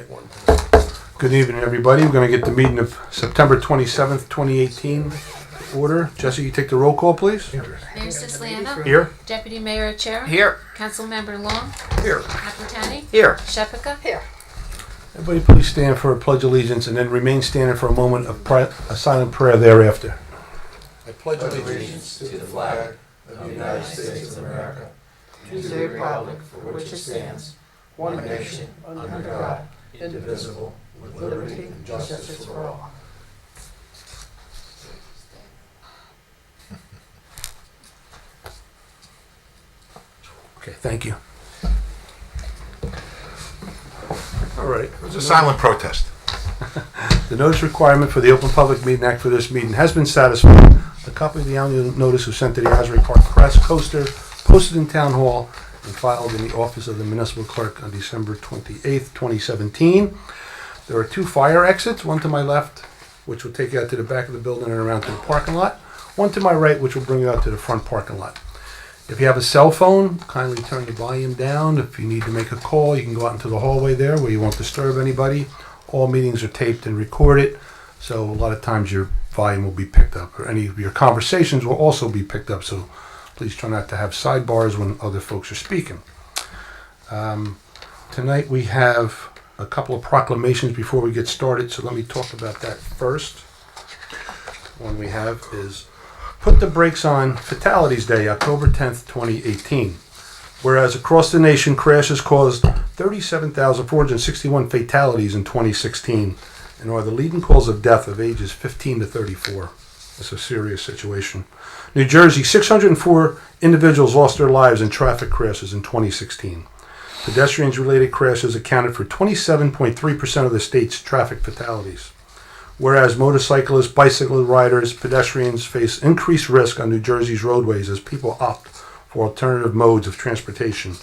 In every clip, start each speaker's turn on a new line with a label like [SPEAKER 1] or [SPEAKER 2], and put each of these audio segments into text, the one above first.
[SPEAKER 1] right one. Good evening, everybody. We're going to get the meeting of September 27th, 2018 order. Jesse, you take the roll call, please.
[SPEAKER 2] Mayor Siciliano?
[SPEAKER 1] Here.
[SPEAKER 2] Deputy Mayor Chair?
[SPEAKER 3] Here.
[SPEAKER 2] Councilmember Long?
[SPEAKER 3] Here.
[SPEAKER 2] Aquitani?
[SPEAKER 3] Here.
[SPEAKER 2] Shephaka?
[SPEAKER 3] Here.
[SPEAKER 1] Everybody please stand for a pledge of allegiance and then remain standing for a moment of a silent prayer thereafter. I pledge allegiance
[SPEAKER 4] to the flag of the United States of America, and to the republic for which it stands, one nation, under God, indivisible, with liberty and justice for all.
[SPEAKER 1] Okay, thank you. All right.
[SPEAKER 4] It was a silent protest.
[SPEAKER 1] The notice requirement for the Open Public Meeting Act for this meeting has been satisfied. A copy of the annual notice was sent to the Osprey Park Press Coaster, posted in Town Hall, and filed in the office of the Municipal Clerk on December 28th, 2017. There are two fire exits, one to my left, which will take you out to the back of the building and around to the parking lot, one to my right, which will bring you out to the front parking lot. If you have a cell phone, kindly turn the volume down. If you need to make a call, you can go out into the hallway there where you won't disturb anybody. All meetings are taped and recorded, so a lot of times your volume will be picked up, or any of your conversations will also be picked up, so please try not to have sidebars when other folks are speaking. Tonight we have a couple of proclamations before we get started, so let me talk about that first. One we have is Put the Brakes on Fatalities Day, October 10th, 2018. Whereas across the nation, crashes caused 37,461 fatalities in 2016 and are the leading cause of death of ages 15 to 34. It's a serious situation. New Jersey, 604 individuals lost their lives in traffic crashes in 2016. Pedestrians-related crashes accounted for 27.3% of the state's traffic fatalities. Whereas motorcyclists, bicycle riders, pedestrians face increased risk on New Jersey's roadways as people opt for alternative modes of transportation.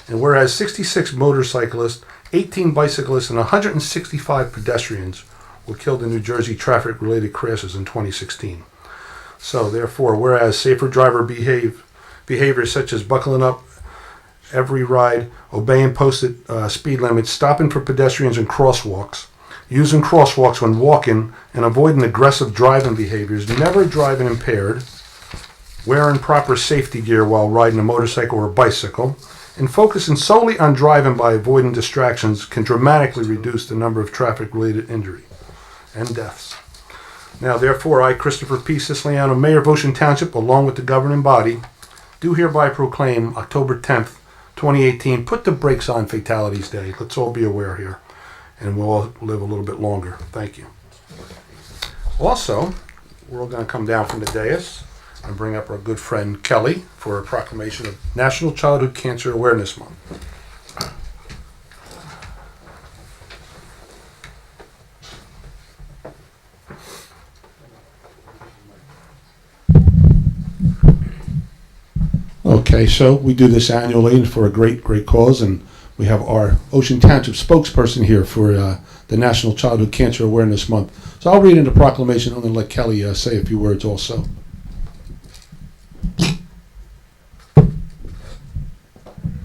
[SPEAKER 1] And whereas 66 motorcyclists, 18 bicyclists, and 165 pedestrians were killed in New Jersey traffic-related crashes in 2016. So therefore, whereas safer driver behaviors such as buckling up every ride, obeying posted speed limits, stopping for pedestrians and crosswalks, using crosswalks when walking, and avoiding aggressive driving behaviors, never driving impaired, wearing proper safety gear while riding a motorcycle or bicycle, and focusing solely on driving by avoiding distractions can dramatically reduce the number of traffic-related injury and deaths. Now, therefore, I, Christopher P. Siciliano, Mayor of Ocean Township, along with the governing body, do hereby proclaim October 10th, 2018, Put the Brakes on Fatalities Day. Let's all be aware here, and we'll all live a little bit longer. Thank you. Also, we're all going to come down from the dais and bring up our good friend Kelly for a proclamation of National Childhood Cancer Awareness Month. Okay, so we do this annually for a great cause, and we have our Ocean Township spokesperson here for the National Childhood Cancer Awareness Month. So I'll read in the proclamation. I'm going to let Kelly say a few words also.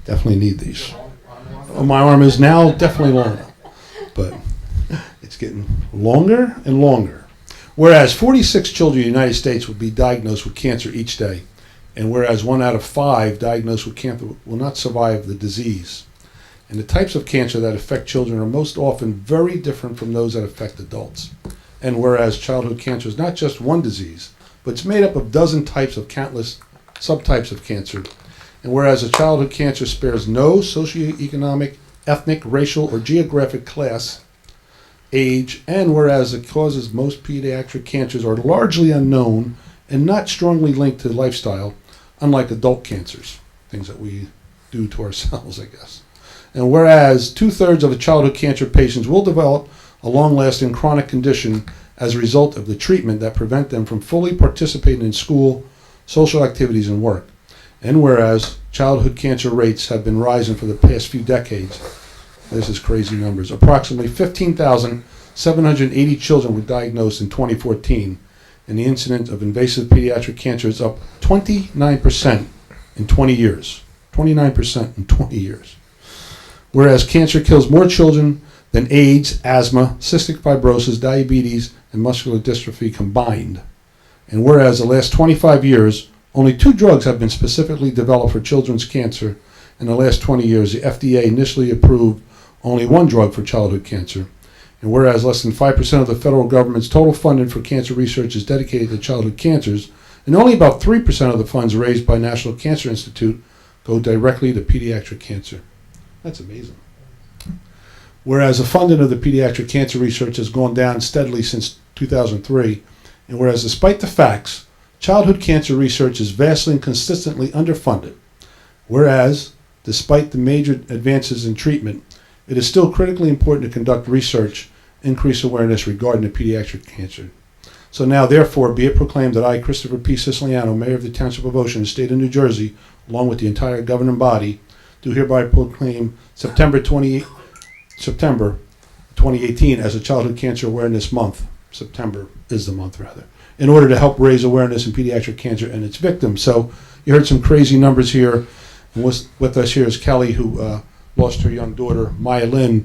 [SPEAKER 1] Definitely need these. Oh, my arm is now definitely longer, but it's getting longer and longer. Whereas 46 children in the United States will be diagnosed with cancer each day, and whereas 1 out of 5 diagnosed with cancer will not survive the disease. And the types of cancer that affect children are most often very different from those that affect adults. And whereas childhood cancer is not just one disease, but it's made up of dozen types of countless subtypes of cancer. And whereas a childhood cancer spares no socioeconomic, ethnic, racial, or geographic class, age, and whereas it causes most pediatric cancers are largely unknown and not strongly linked to lifestyle, unlike adult cancers, things that we do to ourselves, I guess. And whereas 2/3 of the childhood cancer patients will develop a long-lasting chronic condition as a result of the treatment that prevent them from fully participating in school, social activities, and work. And whereas childhood cancer rates have been rising for the past few decades, this is crazy numbers, approximately 15,780 children were diagnosed in 2014, and the incidence of invasive pediatric cancer is up 29% in 20 years. 29% in 20 years. Whereas cancer kills more children than AIDS, asthma, cystic fibrosis, diabetes, and muscular dystrophy combined. And whereas the last 25 years, only 2 drugs have been specifically developed for children's cancer. In the last 20 years, the FDA initially approved only 1 drug for childhood cancer. And whereas less than 5% of the federal government's total funding for cancer research is dedicated to childhood cancers, and only about 3% of the funds raised by National Cancer Institute go directly to pediatric cancer. That's amazing. Whereas the funding of the pediatric cancer research has gone down steadily since 2003, and whereas despite the facts, childhood cancer research is vastly and consistently underfunded. Whereas, despite the major advances in treatment, it is still critically important to conduct research, increase awareness regarding the pediatric cancer. So now, therefore, be it proclaimed that I, Christopher P. Siciliano, Mayor of the Township of Ocean, State of New Jersey, along with the entire governing body, do hereby proclaim September 2018 as a Childhood Cancer Awareness Month. September is the month, rather, in order to help raise awareness in pediatric cancer and its victims. So you heard some crazy numbers here. And with us here is Kelly, who lost her young daughter, Maya Lynn,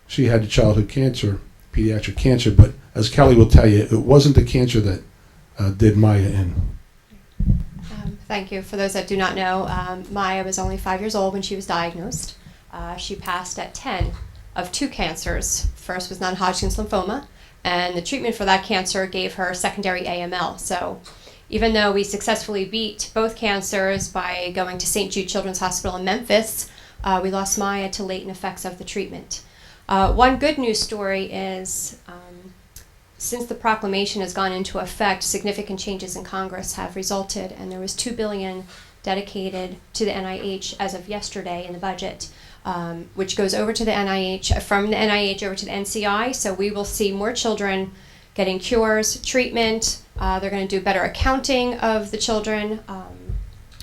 [SPEAKER 1] she had childhood cancer, pediatric cancer, but as Kelly will tell you, it wasn't the cancer that did Maya in.
[SPEAKER 3] Thank you. For those that do not know, Maya was only 5 years old when she was diagnosed. She passed at 10 of 2 cancers. First was non-Hodgkin's lymphoma, and the treatment for that cancer gave her secondary AML. So even though we successfully beat both cancers by going to St. Jude Children's Hospital in Memphis, we lost Maya to latent effects of the treatment. One good news story is since the proclamation has gone into effect, significant changes in Congress have resulted, and there was $2 billion dedicated to the NIH as of yesterday in the budget, which goes over to the NIH, from the NIH over to the NCI. So we will see more children getting cures, treatment. They're going to do better accounting of the children,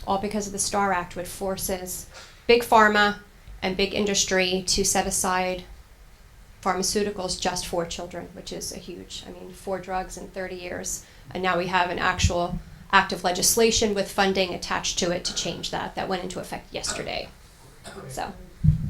[SPEAKER 3] all because of the STAR Act, which forces big pharma and big industry to set aside pharmaceuticals just for children, which is a huge, 4 drugs in 30 years. And now we have an actual act of legislation with funding attached to it to change that. That went into effect yesterday. So.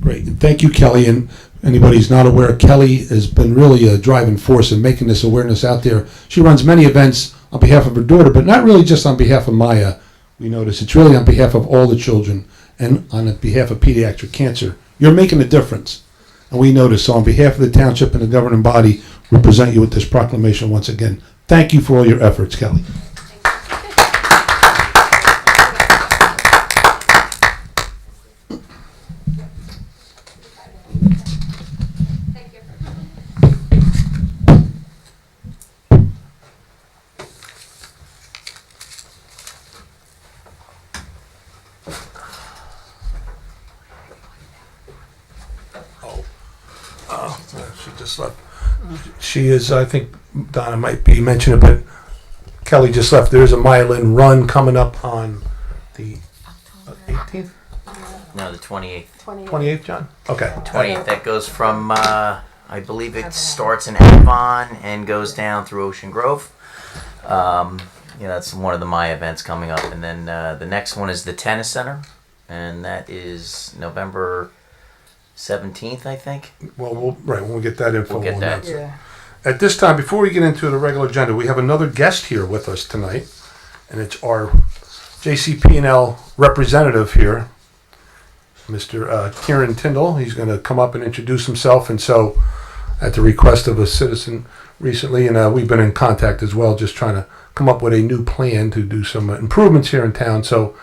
[SPEAKER 1] Great. Thank you, Kelly. And anybody who's not aware, Kelly has been really a driving force in making this awareness out there. She runs many events on behalf of her daughter, but not really just on behalf of Maya. We notice it's really on behalf of all the children and on behalf of pediatric cancer. You're making a difference. And we notice. So on behalf of the township and the governing body, we present you with this proclamation once again. Thank you for all your efforts, Kelly. She just left. She is, I think Donna might be mentioning it, but Kelly just left. There's a Maya Lynn run coming up on the 18th?
[SPEAKER 5] No, the 28th.
[SPEAKER 1] 28th, John? Okay.
[SPEAKER 5] 28th. That goes from, I believe it starts in Avon and goes down through Ocean Grove. That's one of the Maya events coming up. And then the next one is the Tennis Center, and that is November 17th, I think.
[SPEAKER 1] Well, when we get that info,
[SPEAKER 5] We'll get that.
[SPEAKER 1] announce it. At this time, before we get into the regular agenda, we have another guest here with us tonight, and it's our JCP&L representative here, Mr. Kieran Tyndall. He's going to come up and introduce himself, and so at the request of a citizen recently, and we've been in contact as well, just trying to come up with a new plan to do some improvements here in town. So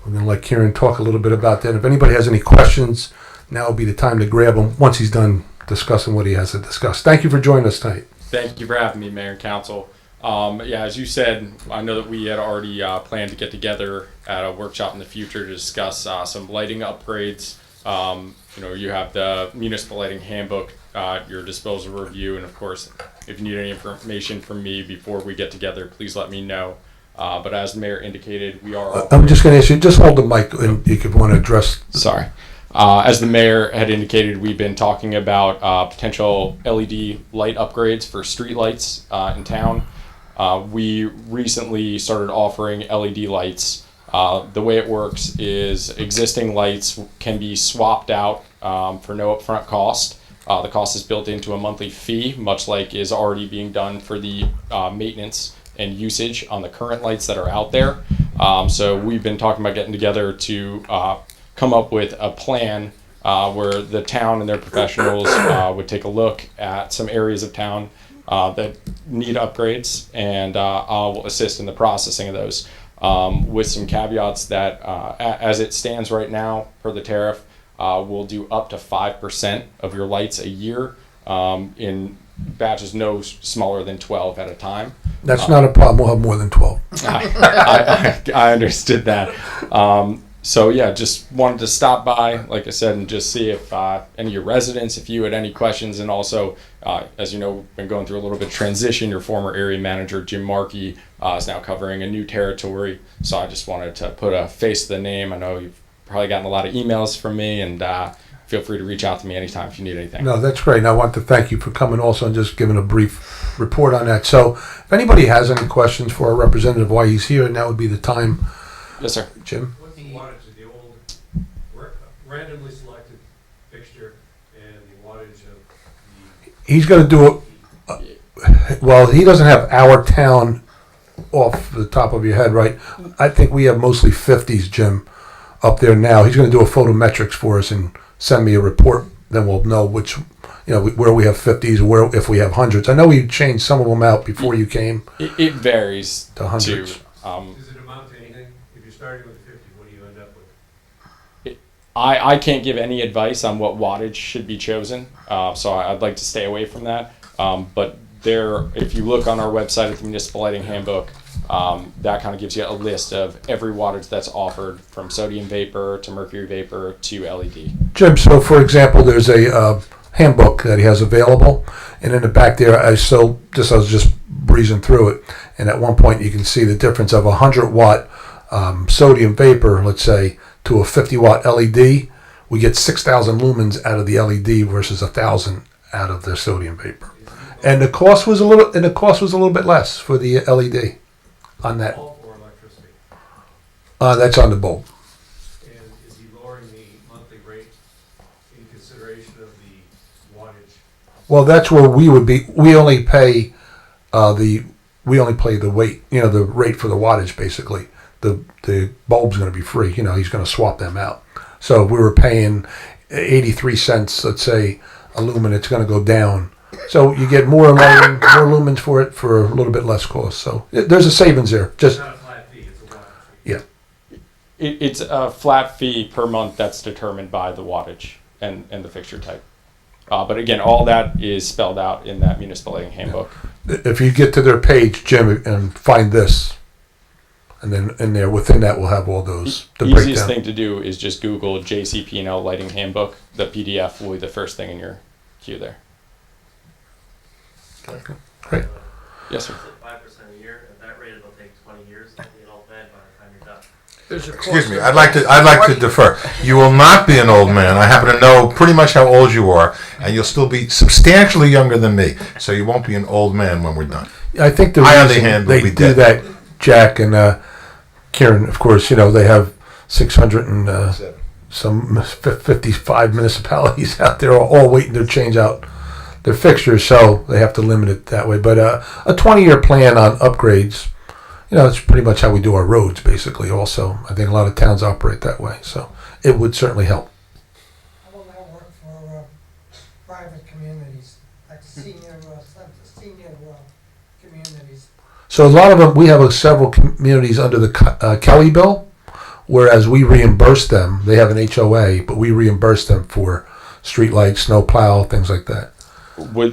[SPEAKER 1] we're going to let Kieran talk a little bit about that. If anybody has any questions, now would be the time to grab him once he's done discussing what he has to discuss. Thank you for joining us tonight.
[SPEAKER 6] Thank you for having me, Mayor and Council. As you said, I know that we had already planned to get together at a workshop in the future to discuss some lighting upgrades. You have the municipal lighting handbook at your disposal review, and of course, if you need any information from me before we get together, please let me know. But as the mayor indicated, we are.
[SPEAKER 1] I'm just going to ask you, just hold the mic, and you could want to address.
[SPEAKER 6] Sorry. As the mayor had indicated, we've been talking about potential LED light upgrades for street lights in town. We recently started offering LED lights. The way it works is existing lights can be swapped out for no upfront cost. The cost is built into a monthly fee, much like is already being done for the maintenance and usage on the current lights that are out there. So we've been talking about getting together to come up with a plan where the town and their professionals would take a look at some areas of town that need upgrades, and I'll assist in the processing of those with some caveats that as it stands right now per the tariff, we'll do up to 5% of your lights a year in batches no smaller than 12 at a time.
[SPEAKER 1] That's not a problem. We'll have more than 12.
[SPEAKER 6] I understood that. So yeah, just wanted to stop by, like I said, and just see if any of your residents, if you had any questions, and also, as you know, we've been going through a little bit of transition. Your former area manager, Jim Markey, is now covering a new territory. So I just wanted to put a face to the name. I know you've probably gotten a lot of emails from me, and feel free to reach out to me anytime if you need anything.
[SPEAKER 1] No, that's great. And I want to thank you for coming also and just giving a brief report on that. So if anybody has any questions for our representative while he's here, now would be the time.
[SPEAKER 6] Yes, sir.
[SPEAKER 1] Jim?
[SPEAKER 7] What's the wattage of the old randomly selected fixture and the wattage of the...
[SPEAKER 1] He's going to do it. Well, he doesn't have our town off the top of your head, right? I think we have mostly 50s, Jim, up there now. He's going to do a photometrics for us and send me a report. Then we'll know which, where we have 50s or where if we have hundreds. I know we changed some of them out before you came.
[SPEAKER 6] It varies
[SPEAKER 1] to hundreds.
[SPEAKER 7] Does it amount to anything? If you're starting with the 50, what do you end up with?
[SPEAKER 6] I can't give any advice on what wattage should be chosen, so I'd like to stay away from that. But if you look on our website at the Municipal Lighting Handbook, that kind of gives you a list of every wattage that's offered, from sodium vapor to mercury vapor to LED.
[SPEAKER 1] Jim, so for example, there's a handbook that he has available, and in the back there, I was just breezing through it, and at one point you can see the difference of 100 watt sodium vapor, let's say, to a 50 watt LED. We get 6,000 lumens out of the LED versus 1,000 out of the sodium vapor, and the cost was a little bit less for the LED on that.
[SPEAKER 7] Bulb or electricity?
[SPEAKER 1] That's on the bulb.
[SPEAKER 7] And is he lowering the monthly rate in consideration of the wattage?
[SPEAKER 1] Well, that's where we would be. We only pay the weight, the rate for the wattage, basically. The bulb's going to be free. He's going to swap them out. So if we were paying 83 cents, let's say, a lumen, it's going to go down. So you get more lighting, more lumens for it for a little bit less cost. So there's a savings there.
[SPEAKER 7] It's
[SPEAKER 1] Just
[SPEAKER 7] not a flat fee, it's a wattage fee.
[SPEAKER 1] yeah.
[SPEAKER 6] It's a flat fee per month that's determined by the wattage and the fixture type. But again, all that is spelled out in that Municipal Lighting Handbook.
[SPEAKER 1] If you get to their page, Jim, and find this, and then in there within that we'll have all those. The
[SPEAKER 6] Easiest
[SPEAKER 1] breakdown.
[SPEAKER 6] thing to do is just Google JCP&L Lighting Handbook. The PDF will be the first thing in your queue there.
[SPEAKER 1] Great.
[SPEAKER 6] Yes, sir.
[SPEAKER 8] 5% a year. At that rate, it'll take 20 years to get it all planned by the time you're done.
[SPEAKER 4] Excuse me, I'd like to defer. You will not be an old man. I happen to know pretty much how old you are, and you'll still be substantially younger than me. So you won't be an old man when we're done.
[SPEAKER 1] I think the
[SPEAKER 4] I, on the
[SPEAKER 1] reason
[SPEAKER 4] hand, will
[SPEAKER 1] they
[SPEAKER 4] be
[SPEAKER 1] do
[SPEAKER 4] dead.
[SPEAKER 1] that, Jack and Kieran, of course, they have 600 and some 55 municipalities out there all waiting to change out their fixtures, so they have to limit it that way. But a 20-year plan on upgrades, it's pretty much how we do our roads, basically. Also, I think a lot of towns operate that way, so it would certainly help.
[SPEAKER 9] How will that work for private communities, like senior communities?
[SPEAKER 1] So a lot of them, we have several communities under the Kelly bill, whereas we reimburse them. They have an HOA, but we reimburse them for street lights, snow plow, things like that.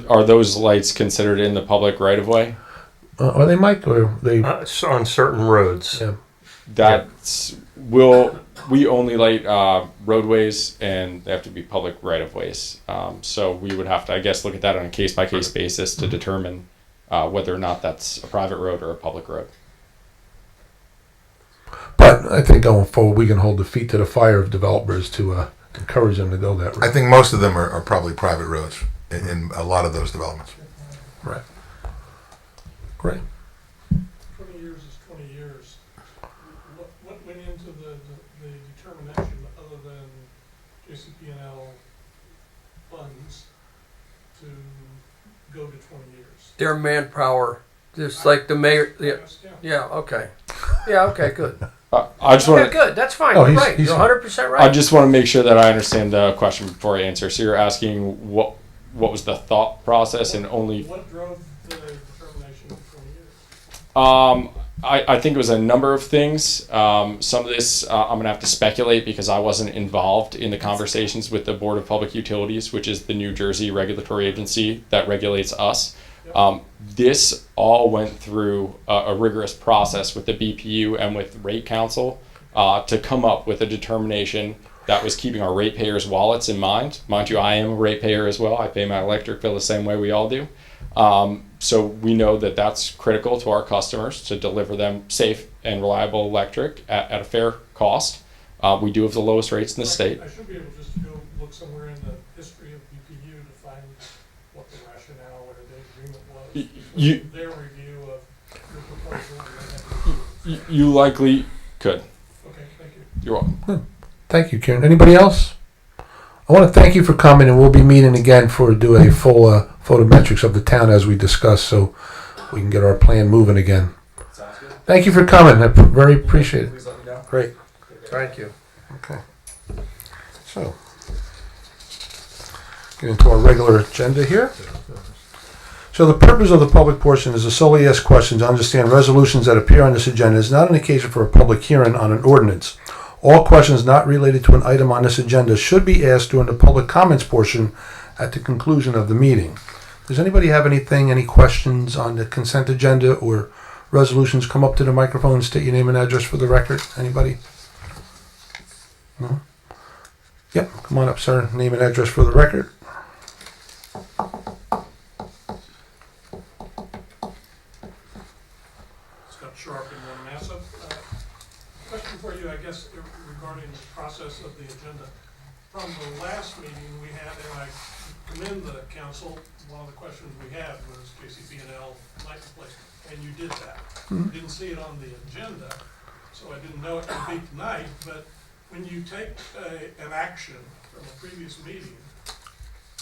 [SPEAKER 6] Are those lights considered in the public right of way?
[SPEAKER 1] Or they might, or they.
[SPEAKER 10] On certain roads.
[SPEAKER 1] Yeah.
[SPEAKER 6] We only light roadways, and they have to be public right of ways. So we would have to, I guess, look at that on a case by case basis to determine whether or not that's a private road or a public road.
[SPEAKER 1] But I think going forward, we can hold the feet to the fire of developers to encourage them to go that route.
[SPEAKER 4] I think most of them are probably private roads in a lot of those developments.
[SPEAKER 1] Right. Great.
[SPEAKER 11] 20 years is 20 years. What went into the determination other than JCP&L funds to go to 20 years?
[SPEAKER 4] Their manpower, just like the mayor, yeah, yeah, okay. Yeah, okay, good.
[SPEAKER 6] I just
[SPEAKER 4] Okay,
[SPEAKER 6] want
[SPEAKER 4] good, that's fine,
[SPEAKER 1] Oh,
[SPEAKER 4] you're
[SPEAKER 1] he's-
[SPEAKER 4] right,
[SPEAKER 1] he's-
[SPEAKER 4] you're 100%
[SPEAKER 6] I
[SPEAKER 4] right.
[SPEAKER 6] just want to make sure that I understand the question before I answer. So you're asking what was the thought process and only
[SPEAKER 11] What drove the determination of 20 years?
[SPEAKER 6] I think it was a number of things. Some of this I'm gonna have to speculate because I wasn't involved in the conversations with the Board of Public Utilities, which is the New Jersey regulatory agency that regulates us. This all went through a rigorous process with the BPU and with Rate Council to come up with a determination that was keeping our ratepayers' wallets in mind. Mind you, I am a ratepayer as well. I pay my electric bill the same way we all do. So we know that that's critical to our customers to deliver them safe and reliable electric at a fair cost. We do have the lowest rates in the state.
[SPEAKER 11] I should be able just to go look somewhere in the history of BPU to find what the rationale or the agreement was.
[SPEAKER 6] You-
[SPEAKER 11] Between their review of your proposal and then
[SPEAKER 6] You likely could.
[SPEAKER 11] okay, thank you.
[SPEAKER 6] You're welcome.
[SPEAKER 1] Thank you, Karen. Anybody else? I want to thank you for coming, and we'll be meeting again do a full photometrics of the town as we discussed, so we can get our plan moving again.
[SPEAKER 7] Sounds good.
[SPEAKER 1] Thank you for coming. I very appreciate it.
[SPEAKER 7] Please let me know.
[SPEAKER 1] Great.
[SPEAKER 4] Thank you.
[SPEAKER 1] Okay. So, get into our regular agenda here. So the purpose of the public portion is to solely ask questions, understand resolutions that appear on this agenda is not an occasion for a public hearing on an ordinance. All questions not related to an item on this agenda should be asked during the public comments portion at the conclusion of the meeting. Does anybody have any questions on the consent agenda or resolutions? Come up to the microphone and state your name and address for the record. Anybody? No? Yep, come on up, sir. Name and address for the record.
[SPEAKER 11] Scott Sharp in Monmouth. Question for you, I guess, regarding the process of the agenda. From the last meeting we had, and I commend the council, one of the questions we had was JCP&L light replacement, and you did that. Didn't see it on the agenda, so I didn't know it would be tonight, but when you take an action from a previous meeting,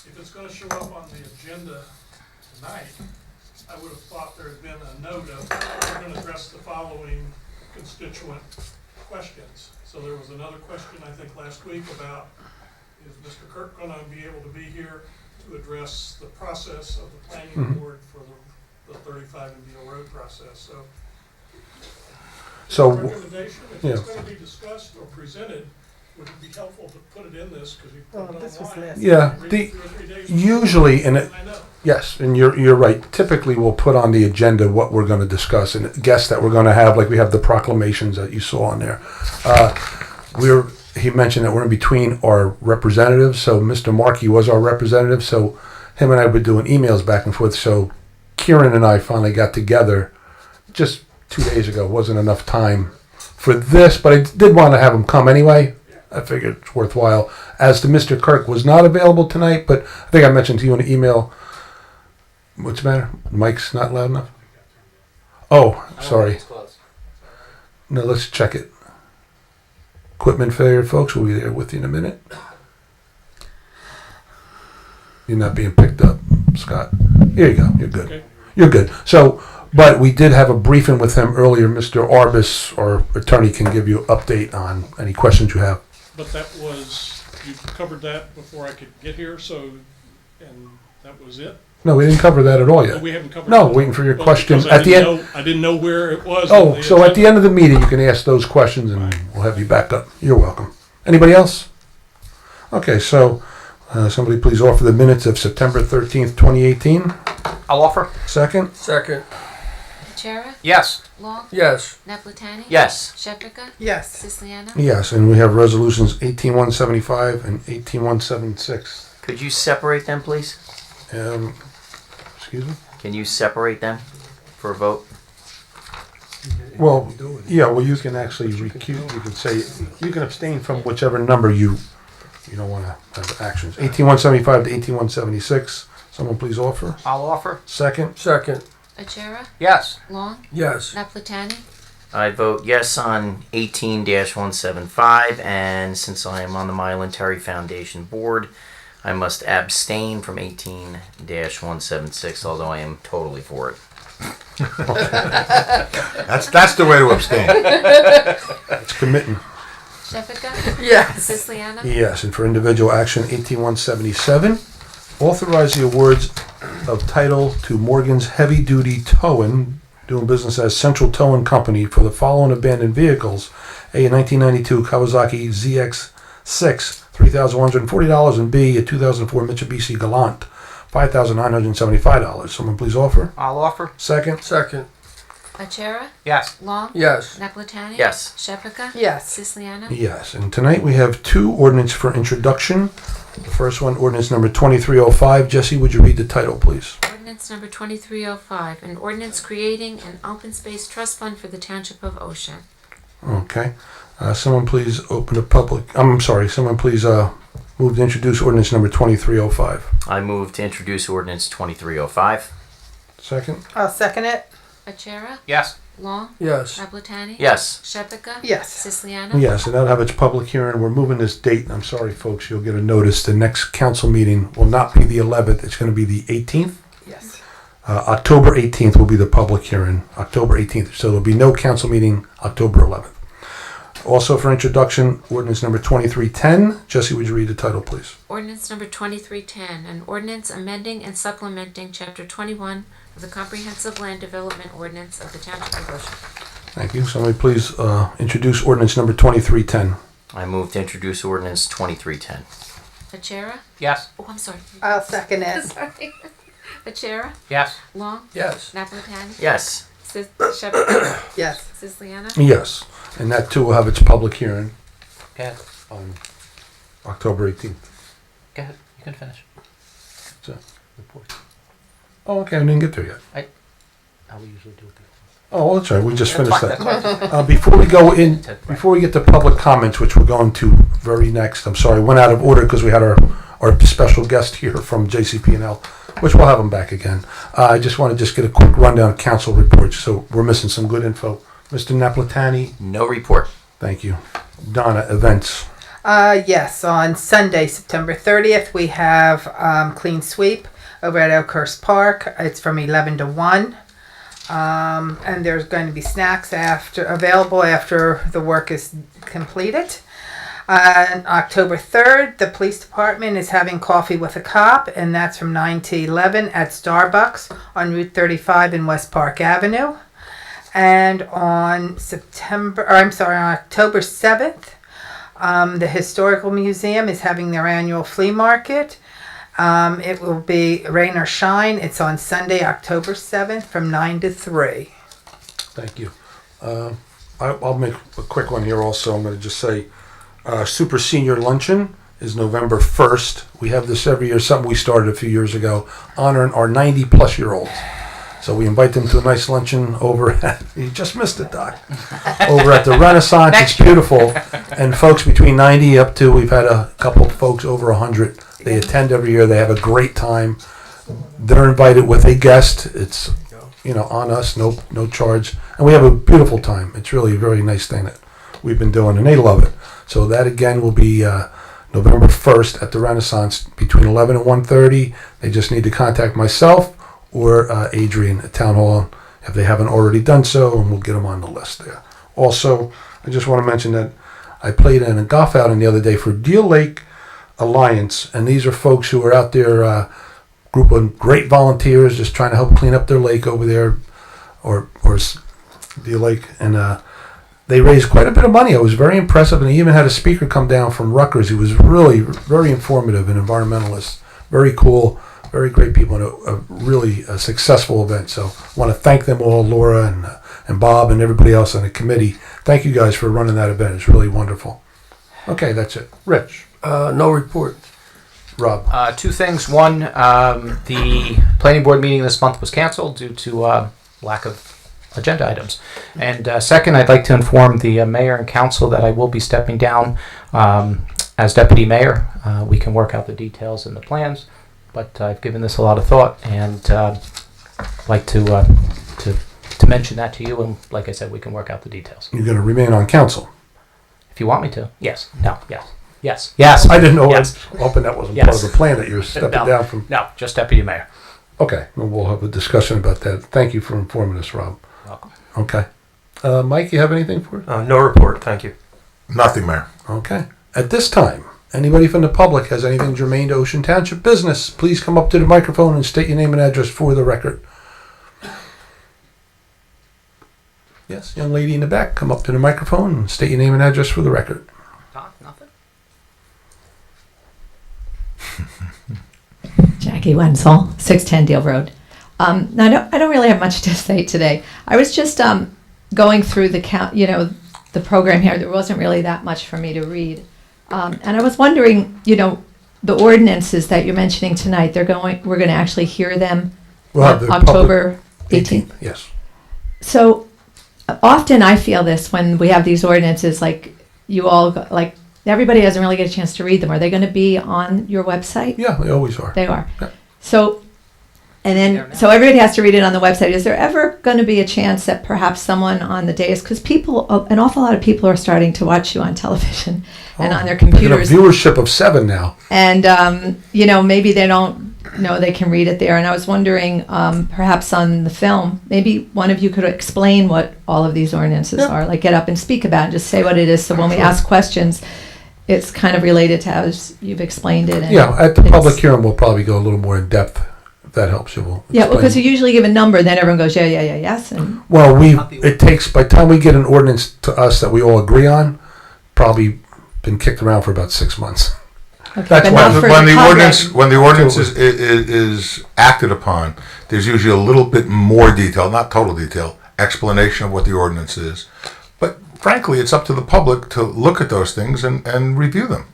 [SPEAKER 11] if it's gonna show up on the agenda tonight, I would have thought there had been a note of, we're gonna address the following constituent questions. So there was another question, I think, last week about, is Mr. Kirk gonna be able to be here to address the process of the planning board for the 35 and Beal Road process?
[SPEAKER 1] So,
[SPEAKER 11] Recommendation, if it's
[SPEAKER 1] yeah.
[SPEAKER 11] gonna be discussed or presented, would it be helpful to put it in this, because you put it online?
[SPEAKER 1] Yeah,
[SPEAKER 11] Read
[SPEAKER 1] the,
[SPEAKER 11] it 2 or 3 days
[SPEAKER 1] usually, and it,
[SPEAKER 11] I know.
[SPEAKER 1] yes, and you're right. Typically, we'll put on the agenda what we're going to discuss and guests that we're going to have, like we have the proclamations that you saw on there. He mentioned that we're in between our representatives, so Mr. Markey was our representative, so him and I were doing emails back and forth, so Kieran and I finally got together just 2 days ago. Wasn't enough time for this, but I did want to have him come anyway. I figured it's worthwhile. As to Mr. Kirk was not available tonight, but I think I mentioned to you in an email. What's the matter? Mike's not loud enough? Oh, sorry. No, let's check it. Equipment failure, folks. We'll be there with you in a minute. You're not being picked up, Scott. Here you go. You're good.
[SPEAKER 11] Okay.
[SPEAKER 1] You're good. So, but we did have a briefing with him earlier. Mr. Arbus, our attorney, can give you an update on any questions you have.
[SPEAKER 11] But that was, you covered that before I could get here, so, and that was it?
[SPEAKER 1] No, we didn't cover that at all
[SPEAKER 11] Oh,
[SPEAKER 1] yet.
[SPEAKER 11] we haven't covered
[SPEAKER 1] No,
[SPEAKER 11] that?
[SPEAKER 1] waiting for your
[SPEAKER 11] Well,
[SPEAKER 1] question.
[SPEAKER 11] because I
[SPEAKER 1] At the
[SPEAKER 11] didn't
[SPEAKER 1] end.
[SPEAKER 11] know- I didn't know where it was.
[SPEAKER 1] Oh, so at the end of the meeting, you can ask those questions and we'll have you back up. You're welcome. Anybody else? Okay, so somebody please offer the minutes of September 13th, 2018.
[SPEAKER 4] I'll offer.
[SPEAKER 1] Second?
[SPEAKER 4] Second.
[SPEAKER 2] Chera,
[SPEAKER 4] Yes.
[SPEAKER 2] Long,
[SPEAKER 4] Yes.
[SPEAKER 2] Naplatani,
[SPEAKER 5] Yes.
[SPEAKER 2] Shepherd,
[SPEAKER 9] Yes.
[SPEAKER 2] Siciliano.
[SPEAKER 1] Yes, and we have resolutions 18175 and 18176.
[SPEAKER 5] Could you separate them, please?
[SPEAKER 1] Excuse me?
[SPEAKER 5] Can you separate them for a vote?
[SPEAKER 1] Well, yeah, well, you can actually recuse, you can say, you can abstain from whichever number you don't want to have actions. 18175 to 18176. Someone please offer.
[SPEAKER 4] I'll offer.
[SPEAKER 1] Second?
[SPEAKER 4] Second.
[SPEAKER 2] Chera,
[SPEAKER 4] Yes.
[SPEAKER 2] Long,
[SPEAKER 4] Yes.
[SPEAKER 2] Naplatani,
[SPEAKER 5] I vote yes on 18-175, and since I am on the Mylan Terry Foundation board, I must abstain from 18-176, although I am totally for it.
[SPEAKER 1] That's the way to abstain. It's committing.
[SPEAKER 2] Jessica?
[SPEAKER 4] Yes.
[SPEAKER 2] Siciliano?
[SPEAKER 1] Yes, and for individual action, 18177, authorize the awards of title to Morgan's Heavy Duty Towing, doing business as Central Towing Company, for the following abandoned vehicles: A 1992 Kawasaki ZX6, $3,140, and B, a 2004 Mitsubishi Galant, $5,975. Someone please offer.
[SPEAKER 4] I'll offer.
[SPEAKER 1] Second.
[SPEAKER 4] Second.
[SPEAKER 2] Achara?
[SPEAKER 4] Yes.
[SPEAKER 2] Long?
[SPEAKER 4] Yes.
[SPEAKER 2] Naplatani?
[SPEAKER 5] Yes.
[SPEAKER 2] Shephaka?
[SPEAKER 4] Yes.
[SPEAKER 2] Siciliano?
[SPEAKER 1] Yes, and tonight we have two ordinance for introduction. The first one, ordinance number 2305. Jesse, would you read the title, please?
[SPEAKER 2] Ordinance number 2305, an ordinance creating an open space trust fund for the Township of Ocean.
[SPEAKER 1] Okay. Someone please open the public. Someone please move to introduce ordinance number 2305.
[SPEAKER 5] I move to introduce ordinance 2305.
[SPEAKER 1] Second.
[SPEAKER 4] I'll second it.
[SPEAKER 2] Achara?
[SPEAKER 4] Yes.
[SPEAKER 2] Long?
[SPEAKER 4] Yes.
[SPEAKER 2] Naplatani?
[SPEAKER 5] Yes.
[SPEAKER 2] Shephaka?
[SPEAKER 4] Yes.
[SPEAKER 2] Siciliano?
[SPEAKER 1] Yes, and that'll have its public hearing. We're moving this date. I'm sorry, folks. You'll get a notice. The next council meeting will not be the 11th. It's going to be the 18th.
[SPEAKER 4] Yes.
[SPEAKER 1] October 18th will be the public hearing. October 18th. So there'll be no council meeting October 11th. Also for introduction, ordinance number 2310. Jesse, would you read the title, please?
[SPEAKER 2] Ordinance number 2310, an ordinance amending and supplementing Chapter 21 of the Comprehensive Land Development Ordinance of the Township of Ocean.
[SPEAKER 1] Thank you. Somebody please introduce ordinance number 2310.
[SPEAKER 5] I move to introduce ordinance 2310.
[SPEAKER 2] Achara?
[SPEAKER 4] Yes.
[SPEAKER 2] Oh, I'm sorry.
[SPEAKER 4] I'll second it.
[SPEAKER 2] Sorry. Achara?
[SPEAKER 4] Yes.
[SPEAKER 2] Long?
[SPEAKER 4] Yes.
[SPEAKER 2] Naplatani?
[SPEAKER 5] Yes.
[SPEAKER 2] Shephaka?
[SPEAKER 4] Yes.
[SPEAKER 2] Siciliano?
[SPEAKER 1] Yes, and that too will have its public hearing
[SPEAKER 4] Go ahead.
[SPEAKER 1] on October 18th.
[SPEAKER 4] Go ahead. You can finish.
[SPEAKER 1] That's it.
[SPEAKER 4] Report.
[SPEAKER 1] Oh, okay, I didn't get there yet.
[SPEAKER 4] How we usually do it before.
[SPEAKER 1] Oh, that's right. We just
[SPEAKER 4] That's
[SPEAKER 1] finished
[SPEAKER 4] fine,
[SPEAKER 1] that. Before we go in, before we get to public comments, which we're going to very next, I'm sorry, went out of order because we had our special guest here from JCP&L, which we'll have him back again. I just want to get a quick rundown of council reports, so we're missing some good info. Mr. Naplatani,
[SPEAKER 5] No report.
[SPEAKER 1] thank you. Donna, events.
[SPEAKER 4] Yes, on Sunday, September 30th, we have clean sweep over at Oakhurst Park. It's from 11 to 1. And there's going to be snacks available after the work is completed. On October 3rd, the police department is having coffee with a cop, and that's from 9 to 11 at Starbucks on Route 35 in West Park Avenue. And on October 7th, the Historical Museum is having their annual flea market. It will be rain or shine. It's on Sunday, October 7th from 9 to 3.
[SPEAKER 1] Thank you. I'll make a quick one here also. I'm going to just say Super Senior Luncheon is November 1st. We have this every year, something we started a few years ago, honoring our 90-plus-year-olds. So we invite them to a nice luncheon over at, you just missed it, Doc, over at the Renaissance. It's beautiful. And folks between 90 up to, we've had a couple of folks over 100. They attend every year. They have a great time. They're invited with a guest. It's, on us, no charge. And we have a beautiful time. It's really a very nice thing that we've been doing, and they love it. So that, again, will be November 1st at the Renaissance between 11 and 1:30. They just need to contact myself or Adrian at Town Hall if they haven't already done so, and we'll get them on the list there. Also, I just want to mention that I played in a golf outing the other day for Deal Lake Alliance, and these are folks who are out there, group of great volunteers just trying to help clean up their lake over there, or Deal Lake, and they raised quite a bit of money. I was very impressive, and they even had a speaker come down from Rutgers. He was really very informative, an environmentalist, very cool. Very great people, and a really successful event. So I want to thank them all, Laura and Bob and everybody else on the committee. Thank you guys for running that event. It's really wonderful. Okay, that's it. Rich.
[SPEAKER 10] No report.
[SPEAKER 1] Rob.
[SPEAKER 12] Two things. One, the planning board meeting this month was canceled due to lack of agenda items. And second, I'd like to inform the mayor and council that I will be stepping down as deputy mayor. We can work out the details and the plans. But I've given this a lot of thought, and like to mention that to you. And like I said, we can work out the details.
[SPEAKER 1] You're going to remain on council.
[SPEAKER 12] If you want me to, yes. No, yes. Yes. Yes.
[SPEAKER 1] I didn't know,
[SPEAKER 12] Yes.
[SPEAKER 1] hoping that wasn't
[SPEAKER 12] Yes.
[SPEAKER 1] part of the plan, that you were stepping
[SPEAKER 12] No.
[SPEAKER 1] down from.
[SPEAKER 12] No, just deputy mayor.
[SPEAKER 1] Okay, well, we'll have a discussion about that. Thank you for informing us, Rob.
[SPEAKER 12] Welcome.
[SPEAKER 1] Okay. Mike, you have anything for us?
[SPEAKER 10] No report, thank you.
[SPEAKER 13] Nothing, Mayor.
[SPEAKER 1] Okay. At this time, anybody from the public has anything germane to Ocean Township business, please come up to the microphone and state your name and address for the record. Yes, young lady in the back, come up to the microphone and state your name and address for the record.
[SPEAKER 12] Nothing.
[SPEAKER 14] Jackie Wenzel, 610 Deal Road. Now, I don't really have much to say today. I was just going through the program here. There wasn't really that much for me to read. And I was wondering, the ordinances that you're mentioning tonight, we're going to actually hear them
[SPEAKER 1] We'll have the
[SPEAKER 14] October 18th.
[SPEAKER 1] Yes.
[SPEAKER 14] So often I feel this when we have these ordinances, everybody doesn't really get a chance to read them. Are they going to be on your website?
[SPEAKER 1] Yeah, they always are.
[SPEAKER 14] They are.
[SPEAKER 1] Yeah.
[SPEAKER 14] So everybody has to read it on the website. Is there ever going to be a chance that perhaps someone on the dais, because an awful lot of people are starting to watch you on television and on their
[SPEAKER 1] We get a
[SPEAKER 14] computers,
[SPEAKER 1] viewership of 7 now.
[SPEAKER 14] and maybe they don't know they can read it there. And I was wondering, perhaps on the film, maybe one of you could explain what all of these ordinances are. Like, get up and speak about it, just say what it is. So when we ask questions, it's kind of related to how you've explained it. And
[SPEAKER 1] Yeah, at the public hearing, we'll probably go a little more in depth. If that helps you. We'll
[SPEAKER 14] yeah,
[SPEAKER 1] explain.
[SPEAKER 14] because you usually give a number, then everyone goes, yeah, yes. And
[SPEAKER 1] Well, it takes, by the time we get an ordinance to us that we all agree on, probably been kicked around for about 6 months.
[SPEAKER 14] okay,
[SPEAKER 1] That's
[SPEAKER 14] but
[SPEAKER 1] why
[SPEAKER 14] not for
[SPEAKER 13] When the
[SPEAKER 14] public.
[SPEAKER 13] ordinance is acted upon, there's usually a little bit more detail, not total detail, explanation of what the ordinance is. But frankly, it's up to the public to look at those things and review them.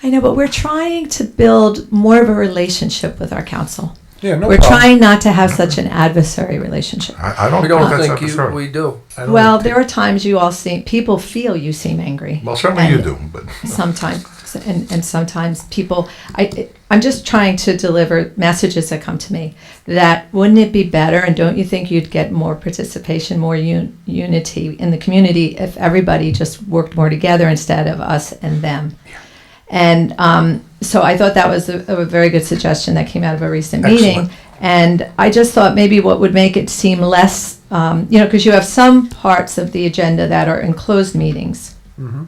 [SPEAKER 14] I know, but we're trying to build more of a relationship with our council.
[SPEAKER 1] Yeah, no
[SPEAKER 14] We're
[SPEAKER 1] problem.
[SPEAKER 14] trying not to have such an adversary relationship.
[SPEAKER 13] I don't
[SPEAKER 10] We don't
[SPEAKER 13] think that's
[SPEAKER 10] think
[SPEAKER 13] necessary.
[SPEAKER 10] we do.
[SPEAKER 1] I don't
[SPEAKER 14] Well,
[SPEAKER 1] think-
[SPEAKER 14] there are times people feel you seem angry.
[SPEAKER 13] Well, certainly you do, but
[SPEAKER 14] Sometimes, and sometimes people, I'm just trying to deliver messages that come to me that wouldn't it be better, and don't you think you'd get more participation, more unity in the community if everybody just worked more together instead of us and them? And so I thought that was a very good suggestion that came out of a recent meeting.
[SPEAKER 1] Excellent.
[SPEAKER 14] And I just thought maybe what would make it seem less, because you have some parts of the agenda that are in closed meetings.
[SPEAKER 1] Mm-hmm.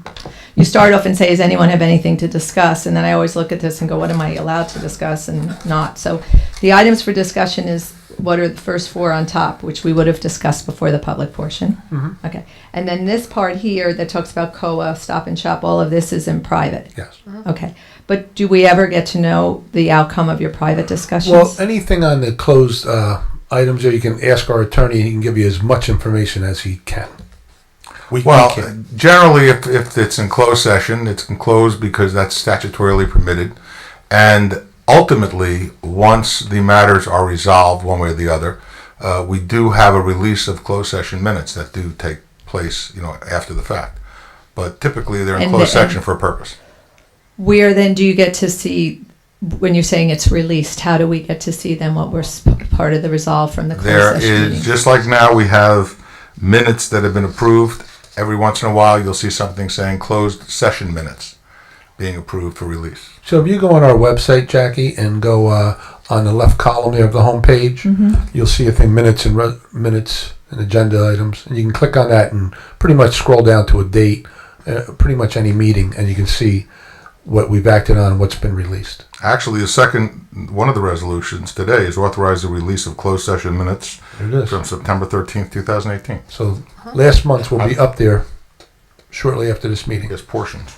[SPEAKER 14] You start off and say, does anyone have anything to discuss? And then I always look at this and go, what am I allowed to discuss and not? So the items for discussion is what are the first 4 on top, which we would have discussed before the public portion.
[SPEAKER 1] Mhm.
[SPEAKER 14] Okay. And then this part here that talks about COA, Stop and Shop, all of this is in private.
[SPEAKER 1] Yes.
[SPEAKER 14] Okay. But do we ever get to know the outcome of your private discussions?
[SPEAKER 1] Well, anything on the closed items there, you can ask our attorney. He can give you as much information as he can. We can.
[SPEAKER 13] Generally, if it's in closed session, it's in closed because that's statutorily permitted. And ultimately, once the matters are resolved one way or the other, we do have a release of closed session minutes that do take place, after the fact. But typically, they're in
[SPEAKER 14] And
[SPEAKER 13] closed
[SPEAKER 14] the-
[SPEAKER 13] section for a purpose.
[SPEAKER 14] Where then do you get to see, when you're saying it's released, how do we get to see then what was part of the resolve from the closed
[SPEAKER 13] There
[SPEAKER 14] session
[SPEAKER 13] is,
[SPEAKER 14] meeting?
[SPEAKER 13] just like now, we have minutes that have been approved. Every once in a while, you'll see something saying closed session minutes being approved for release.
[SPEAKER 1] So if you go on our website, Jackie, and go on the left column there of the home page,
[SPEAKER 14] Mm-hmm.
[SPEAKER 1] you'll see a thing, minutes and agenda items. And you can click on that and pretty much scroll down to a date, pretty much any meeting, and you can see what we've acted on and what's been released.
[SPEAKER 13] Actually, one of the resolutions today is authorize the release of closed session minutes
[SPEAKER 1] There it is.
[SPEAKER 13] from September 13th, 2018.
[SPEAKER 1] So last month will be up there shortly after this meeting.
[SPEAKER 13] Yes, portions.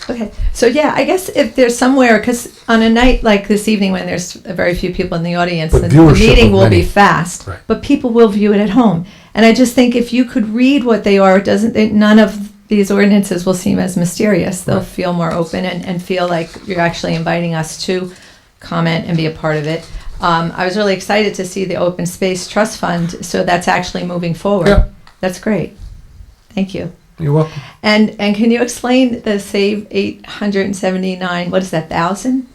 [SPEAKER 14] Okay, so yeah, I guess if there's somewhere, because on a night like this evening when there's very few people in the audience,
[SPEAKER 1] But
[SPEAKER 14] the
[SPEAKER 1] viewership
[SPEAKER 14] meeting
[SPEAKER 1] of
[SPEAKER 14] will
[SPEAKER 1] many.
[SPEAKER 14] be fast,
[SPEAKER 1] Right.
[SPEAKER 14] but people will view it at home. And I just think if you could read what they are, none of these ordinances will seem as mysterious. They'll
[SPEAKER 1] Right.
[SPEAKER 14] feel more open and feel like you're actually inviting us to comment and be a part of it. I was really excited to see the Open Space Trust Fund, so that's actually moving forward.
[SPEAKER 1] Yeah.
[SPEAKER 14] That's great. Thank you.
[SPEAKER 1] You're welcome.
[SPEAKER 14] And can you explain the Save 879, what is that, 1,000?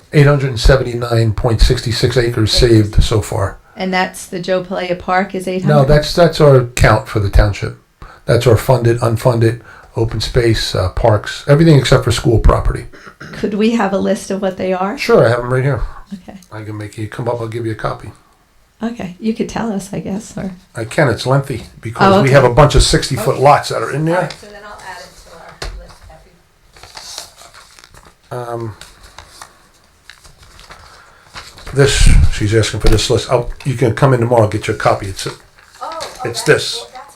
[SPEAKER 1] 879.66 acres saved so far.
[SPEAKER 14] And that's the Joe Palea Park is 800?
[SPEAKER 1] No, that's our count for the township. That's our funded, unfunded, open space, parks, everything except for school property.
[SPEAKER 14] Could we have a list of what they are?
[SPEAKER 1] Sure, I have them right here.
[SPEAKER 14] Okay.
[SPEAKER 1] I can make you come up, I'll give you a copy.
[SPEAKER 14] Okay. You could tell us, I guess, or.
[SPEAKER 1] I can, it's lengthy, because
[SPEAKER 14] Oh,
[SPEAKER 1] we
[SPEAKER 14] okay.
[SPEAKER 1] have a bunch of 60-foot lots that are in there.
[SPEAKER 14] So then I'll add it to our list.
[SPEAKER 1] This, she's asking for this list. You can come in tomorrow and get your copy. It's this.
[SPEAKER 14] That's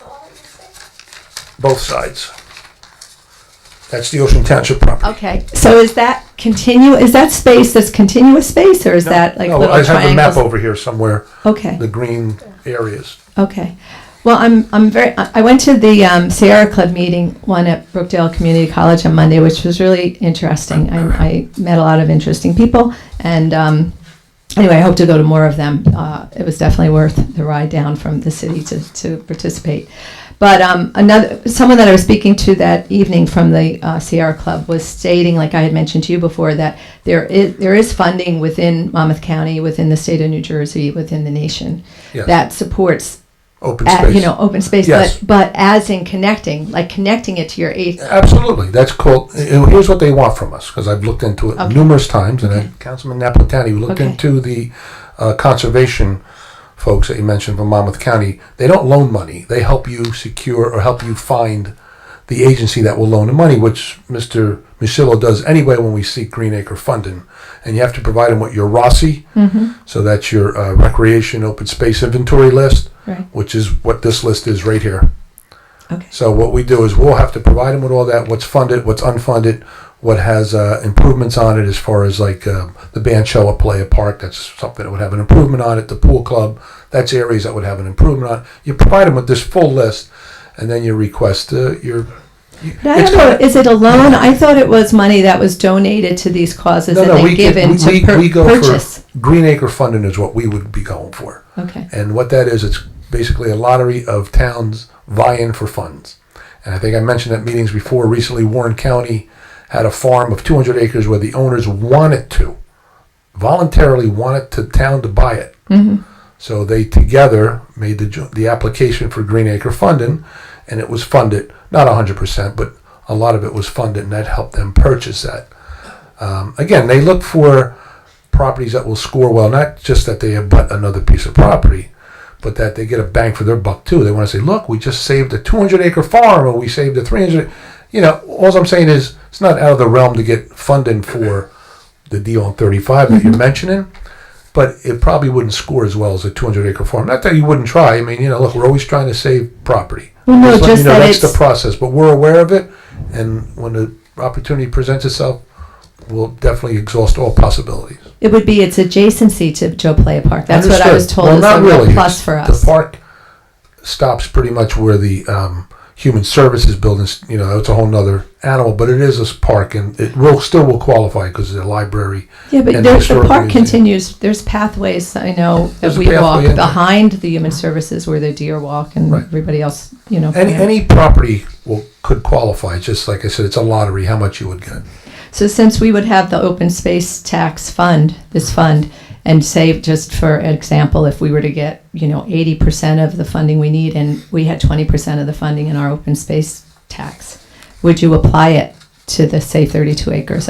[SPEAKER 14] all that you say?
[SPEAKER 1] Both sides. That's the Ocean Township property.
[SPEAKER 14] Okay. So is that is that space that's continuous space, or is that like
[SPEAKER 1] No,
[SPEAKER 14] little
[SPEAKER 1] I have
[SPEAKER 14] triangles?
[SPEAKER 1] a map over here somewhere,
[SPEAKER 14] Okay.
[SPEAKER 1] the green areas.
[SPEAKER 14] Okay. Well, I went to the Sierra Club meeting, one at Brookdale Community College on Monday, which was really interesting. I met a lot of interesting people, and anyway, I hope to go to more of them. It was definitely worth the ride down from the city to participate. But someone that I was speaking to that evening from the Sierra Club was stating, like I had mentioned to you before, that there is funding within Monmouth County, within the state of New Jersey, within the nation,
[SPEAKER 1] Yes.
[SPEAKER 14] that supports
[SPEAKER 1] Open space.
[SPEAKER 14] open space,
[SPEAKER 1] Yes.
[SPEAKER 14] but as in connecting it to your eighth.
[SPEAKER 1] Absolutely. That's called, here's what they want from us, because I've looked into it
[SPEAKER 14] Okay.
[SPEAKER 1] numerous times, and then Councilman Napolitani looked
[SPEAKER 14] Okay.
[SPEAKER 1] into the conservation folks that you mentioned from Monmouth County. They don't loan money. They help you secure or help you find the agency that will loan the money, which Mr. Musillo does anyway when we seek Green Acre funding. And you have to provide them with your ROSI, so that's your recreation open space inventory list,
[SPEAKER 14] Right.
[SPEAKER 1] which is what this list is right here.
[SPEAKER 14] Okay.
[SPEAKER 1] So what we do is we'll have to provide them with all that, what's funded, what's unfunded, what has improvements on it as far as like the band shell at Playa Park, that's something that would have an improvement on it, the pool club, that's areas that would have an improvement on it. You provide them with this full list, and then you request your...
[SPEAKER 14] I don't know, is it a loan? I thought it was money that was donated to these causes and then given to purchase.
[SPEAKER 1] For Green Acre funding is what we would be going for.
[SPEAKER 14] Okay.
[SPEAKER 1] And what that is, it's basically a lottery of towns vying for funds. And I think I mentioned at meetings before, recently Warren County had a farm of 200 acres where the owners voluntarily wanted the town to buy it.
[SPEAKER 14] Mm-hmm.
[SPEAKER 1] So they together made the application for Green Acre funding, and it was funded, not 100%, but a lot of it was funded, and that helped them purchase that. Again, they look for properties that will score well, not just that they have bought another piece of property, but that they get a bang for their buck too. They want to say, look, we just saved a 200-acre farm, or we saved a 300. All I'm saying is it's not out of the realm to get funding for the deal on 35 that you're mentioning, but it probably wouldn't score as well as a 200-acre farm. Not that you wouldn't try. I mean, look, we're always trying to save property.
[SPEAKER 14] Well, no,
[SPEAKER 1] Just let
[SPEAKER 14] just
[SPEAKER 1] you know
[SPEAKER 14] that
[SPEAKER 1] that's
[SPEAKER 14] it's-
[SPEAKER 1] the process, but we're aware of it, and when the opportunity presents itself, we'll definitely exhaust all possibilities.
[SPEAKER 14] It's adjacency to Joe Playa Park. That's what I was
[SPEAKER 1] Understood.
[SPEAKER 14] told
[SPEAKER 1] Well,
[SPEAKER 14] is
[SPEAKER 1] not
[SPEAKER 14] a real
[SPEAKER 1] really.
[SPEAKER 14] plus for us.
[SPEAKER 1] The park stops pretty much where the human services buildings, it's a whole nother animal, but it is a park, and it still will qualify because it's a library.
[SPEAKER 14] Yeah, but
[SPEAKER 1] and
[SPEAKER 14] the
[SPEAKER 1] historical
[SPEAKER 14] park
[SPEAKER 1] museum.
[SPEAKER 14] continues. There's pathways, I know, that
[SPEAKER 1] There's a
[SPEAKER 14] we
[SPEAKER 1] pathway
[SPEAKER 14] walk
[SPEAKER 1] in there.
[SPEAKER 14] behind the human services where the deer walk and
[SPEAKER 1] Right.
[SPEAKER 14] everybody else,
[SPEAKER 1] Any property could qualify. Just like I said, it's a lottery how much you would get.
[SPEAKER 14] So since we would have the open space tax fund, and say, just for example, if we were to get, 80% of the funding we need and we had 20% of the funding in our open space tax, would you apply it to the, say, 32 acres?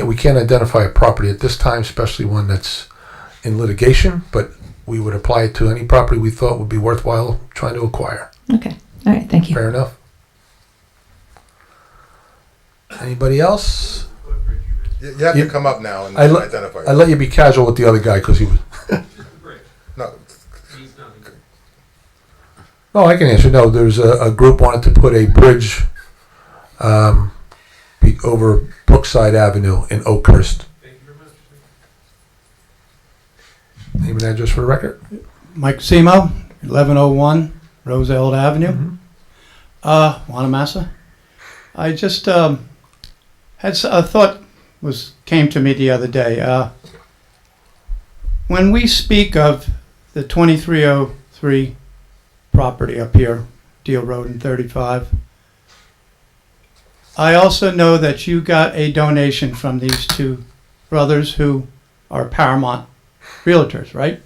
[SPEAKER 1] We can't identify a property at this time, especially one that's in litigation, but we would apply it to any property we thought would be worthwhile trying to acquire.
[SPEAKER 14] Okay. All right. Thank you.
[SPEAKER 1] Fair enough. Anybody else?
[SPEAKER 13] You have to come up now and
[SPEAKER 1] I
[SPEAKER 13] identify.
[SPEAKER 1] let you be casual with the other guy because he was.
[SPEAKER 13] No.
[SPEAKER 1] No, I can answer. No, there's a group wanted to put a bridge over Brookside Avenue in Oakhurst. Name and address for the record.
[SPEAKER 15] Mike Simo, 1101 Roosevelt Avenue, Wanamassa. I just had a thought came to me the other day. When we speak of the 2303 property up here, Deal Road and 35, I also know that you got a donation from these two brothers who are Paramount Realtors, right?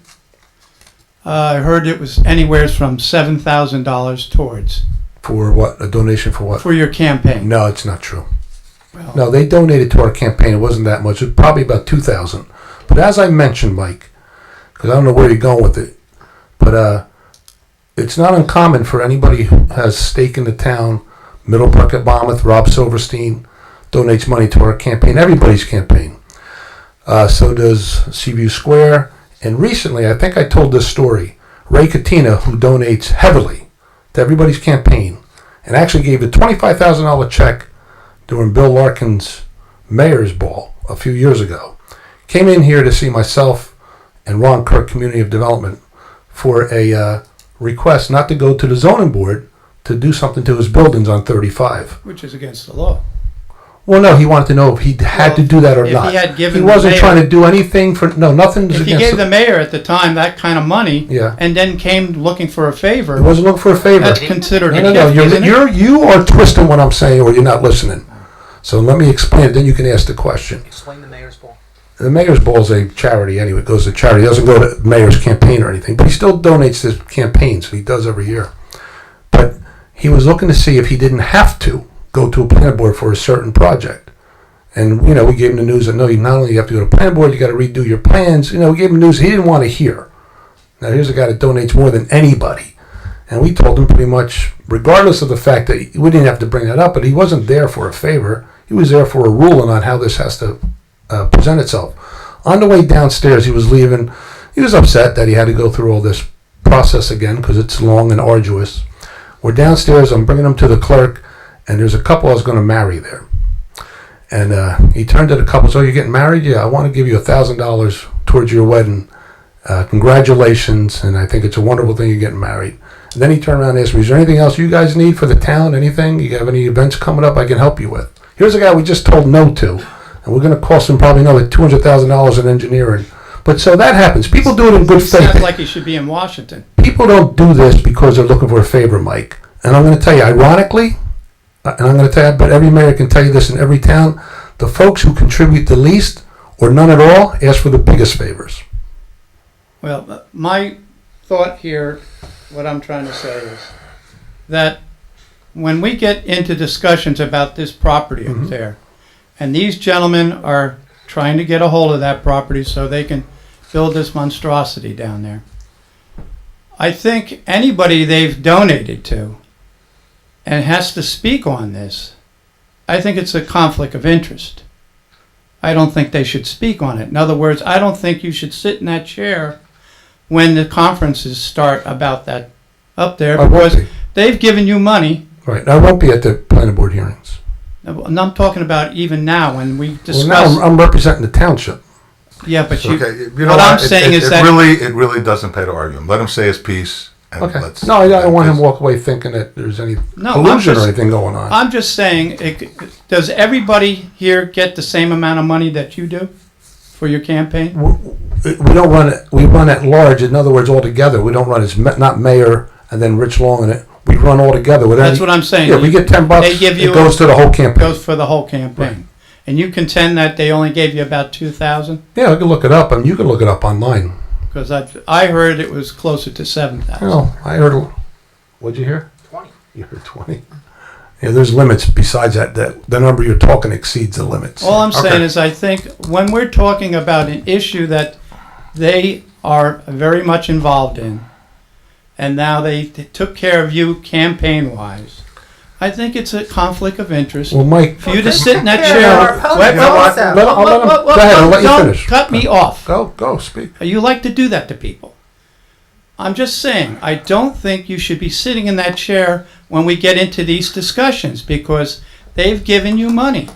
[SPEAKER 15] I heard it was anywhere from $7,000 towards.
[SPEAKER 1] For what? A donation for what?
[SPEAKER 15] for your campaign.
[SPEAKER 1] No, it's not true.
[SPEAKER 15] Well,
[SPEAKER 1] No, they donated to our campaign. It wasn't that much. It was probably about 2,000. But as I mentioned, Mike, because I don't know where you're going with it, but it's not uncommon for anybody who has stake in the town. Middle Park at Monmouth, Rob Silverstein donates money to our campaign. Everybody's campaign. So does Seaview Square. And recently, I think I told this story. Ray Katina, who donates heavily to everybody's campaign, and actually gave a $25,000 check during Bill Larkin's mayor's ball a few years ago, came in here to see myself and Ron Kirk, Community of Development, for a request not to go to the zoning board to do something to his buildings on 35.
[SPEAKER 15] which is against the law.
[SPEAKER 1] Well, no, he wanted to know if he had to do that or
[SPEAKER 15] if
[SPEAKER 1] not.
[SPEAKER 15] he had given
[SPEAKER 1] He
[SPEAKER 15] the
[SPEAKER 1] wasn't
[SPEAKER 15] mayor-
[SPEAKER 1] trying to do anything for, no, nothing
[SPEAKER 15] If
[SPEAKER 1] against
[SPEAKER 15] he gave the mayor at the time that kind of money,
[SPEAKER 1] Yeah.
[SPEAKER 15] and then came looking for a
[SPEAKER 1] He
[SPEAKER 15] favor,
[SPEAKER 1] wasn't looking for a favor.
[SPEAKER 15] that's considered
[SPEAKER 1] No,
[SPEAKER 15] a
[SPEAKER 1] no, no.
[SPEAKER 15] gift, isn't it?
[SPEAKER 1] You are twisting what I'm saying, or you're not listening. So let me explain it. Then you can ask the question.
[SPEAKER 12] Explain the mayor's ball.
[SPEAKER 1] The mayor's ball is a charity anyway. It goes to charity. It doesn't go to the mayor's campaign or anything. But he still donates to his campaigns. He does every year. But he was looking to see if he didn't have to go to a planning board for a certain project. And we gave him the news that no, you not only have to go to planning board, you got to redo your plans. We gave him news he didn't want to hear. Now here's a guy that donates more than anybody. And we told him pretty much, regardless of the fact that we didn't have to bring that up, but he wasn't there for a favor. He was there for a ruling on how this has to present itself. On the way downstairs, he was leaving. He was upset that he had to go through all this process again because it's long and arduous. We're downstairs. I'm bringing him to the clerk, and there's a couple I was going to marry there. And he turned to the couple, so you're getting married? Yeah, I want to give you $1,000 towards your wedding. Congratulations, and I think it's a wonderful thing you're getting married. And then he turned around and asked me, is there anything else you guys need for the town? Anything? You have any events coming up I can help you with? Here's a guy we just told no to, and we're going to cost him probably another $200,000 in engineering. But so that happens. People do it in good faith.
[SPEAKER 15] Sounds like he should be in Washington.
[SPEAKER 1] People don't do this because they're looking for a favor, Mike. And I'm going to tell you, ironically, and I'm going to tell you, I bet every mayor can tell you this in every town, the folks who contribute the least or none at all ask for the biggest favors.
[SPEAKER 15] Well, my thought here, what I'm trying to say is that when we get into discussions about this property up there, and these gentlemen are trying to get a hold of that property so they can build this monstrosity down there, I think anybody they've donated to and has to speak on this, I think it's a conflict of interest. I don't think they should speak on it. In other words, I don't think you should sit in that chair when the conferences start about that up there, because they've given you money.
[SPEAKER 1] Right. I won't be at the planning board hearings.
[SPEAKER 15] And I'm talking about even now when we discuss.
[SPEAKER 1] Well, now I'm representing the township.
[SPEAKER 15] Yeah, but you.
[SPEAKER 13] Okay, you know
[SPEAKER 15] what I'm
[SPEAKER 13] what?
[SPEAKER 15] saying is that
[SPEAKER 13] it really doesn't pay to argue him. Let him say his piece. And
[SPEAKER 1] Okay.
[SPEAKER 13] let's,
[SPEAKER 1] No, I don't want him to walk away thinking that there's any collusion or anything going on.
[SPEAKER 15] I'm just saying, does everybody here get the same amount of money that you do for your campaign?
[SPEAKER 1] We don't run it. We run at large. In other words, all together. We don't run as not mayor and then Rich Long in it. We run all together.
[SPEAKER 15] That's what I'm saying.
[SPEAKER 1] Yeah, we get $10.
[SPEAKER 15] They give you
[SPEAKER 1] it goes to the whole campaign.
[SPEAKER 15] Goes for the whole campaign. Right. And you contend that they only gave you about 2,000?
[SPEAKER 1] Yeah, I can look it up. I mean, you can look it up online.
[SPEAKER 15] Because I heard it was closer to 7,000.
[SPEAKER 1] Well, I heard. What'd you hear? 20. You heard 20. Yeah, there's limits besides that. The number you're talking exceeds the limits.
[SPEAKER 15] All I'm saying is I think when we're talking about an issue that they are very much involved in, and now they took care of you campaign-wise, I think it's a conflict of interest.
[SPEAKER 1] Well, Mike,
[SPEAKER 15] for you to sit in that
[SPEAKER 1] Yeah,
[SPEAKER 15] chair.
[SPEAKER 1] no, you know what? I'll let him. Go ahead. I'll let you
[SPEAKER 15] Don't
[SPEAKER 1] finish.
[SPEAKER 15] cut me off.
[SPEAKER 1] Go. Speak.
[SPEAKER 15] You like to do that to people. I'm just saying, I don't think you should be sitting in that chair when we get into these discussions, because they've given you money.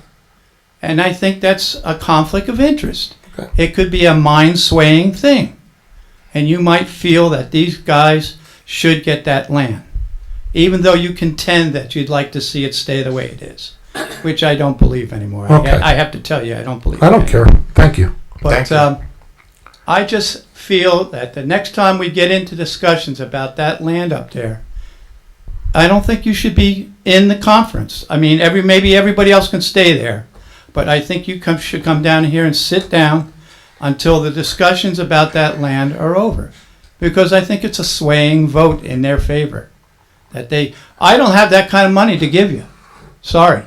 [SPEAKER 15] And I think that's a conflict of interest.
[SPEAKER 1] Okay.
[SPEAKER 15] It could be a mind-swaying thing. And you might feel that these guys should get that land, even though you contend that you'd like to see it stay the way it is, which I don't believe anymore.
[SPEAKER 1] Okay.
[SPEAKER 15] I have to tell you, I don't believe
[SPEAKER 1] I don't
[SPEAKER 15] it
[SPEAKER 1] care. Thank you.
[SPEAKER 15] But I just feel that the next time we get into discussions about that land up there, I don't think you should be in the conference. I mean, maybe everybody else can stay there, but I think you should come down here and sit down until the discussions about that land are over, because I think it's a swaying vote in their favor. I don't have that kind of money to give you. Sorry.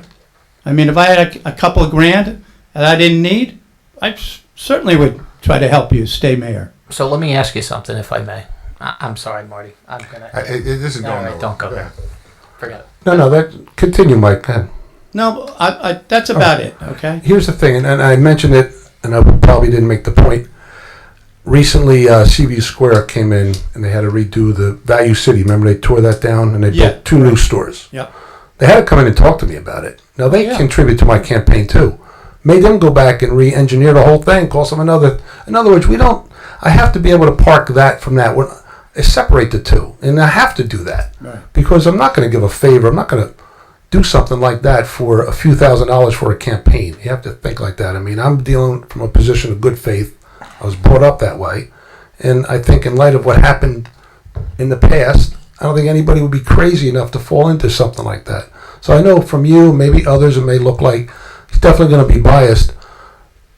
[SPEAKER 15] I mean, if I had a couple of grand that I didn't need, I certainly would try to help you stay mayor.
[SPEAKER 12] So let me ask you something, if I may. I'm sorry, Marty. I'm gonna.
[SPEAKER 13] This is going
[SPEAKER 12] All right,
[SPEAKER 13] nowhere.
[SPEAKER 12] don't go
[SPEAKER 13] Go
[SPEAKER 12] there.
[SPEAKER 13] ahead.
[SPEAKER 12] Forget it.
[SPEAKER 1] No, that continue, Mike. Go ahead.
[SPEAKER 15] No, that's about it, okay?
[SPEAKER 1] Here's the thing, and I mentioned it, and I probably didn't make the point. Recently, Seaview Square came in, and they had to redo the Value City. Remember, they tore that down, and they built 2 new stores.
[SPEAKER 15] Yep.
[SPEAKER 1] They had to come in and talk to me about it. Now, they contribute to my campaign, too. Made them go back and re-engineer the whole thing, cost them another... In other words, I have to be able to park that from that. Separate the two, and I have to do that.
[SPEAKER 15] Right.
[SPEAKER 1] Because I'm not going to give a favor. I'm not going to do something like that for a few $1,000s for a campaign. You have to think like that. I mean, I'm dealing from a position of good faith. I was brought up that way. And I think in light of what happened in the past, I don't think anybody would be crazy enough to fall into something like that. So I know from you, maybe others, it may look like he's definitely going to be biased.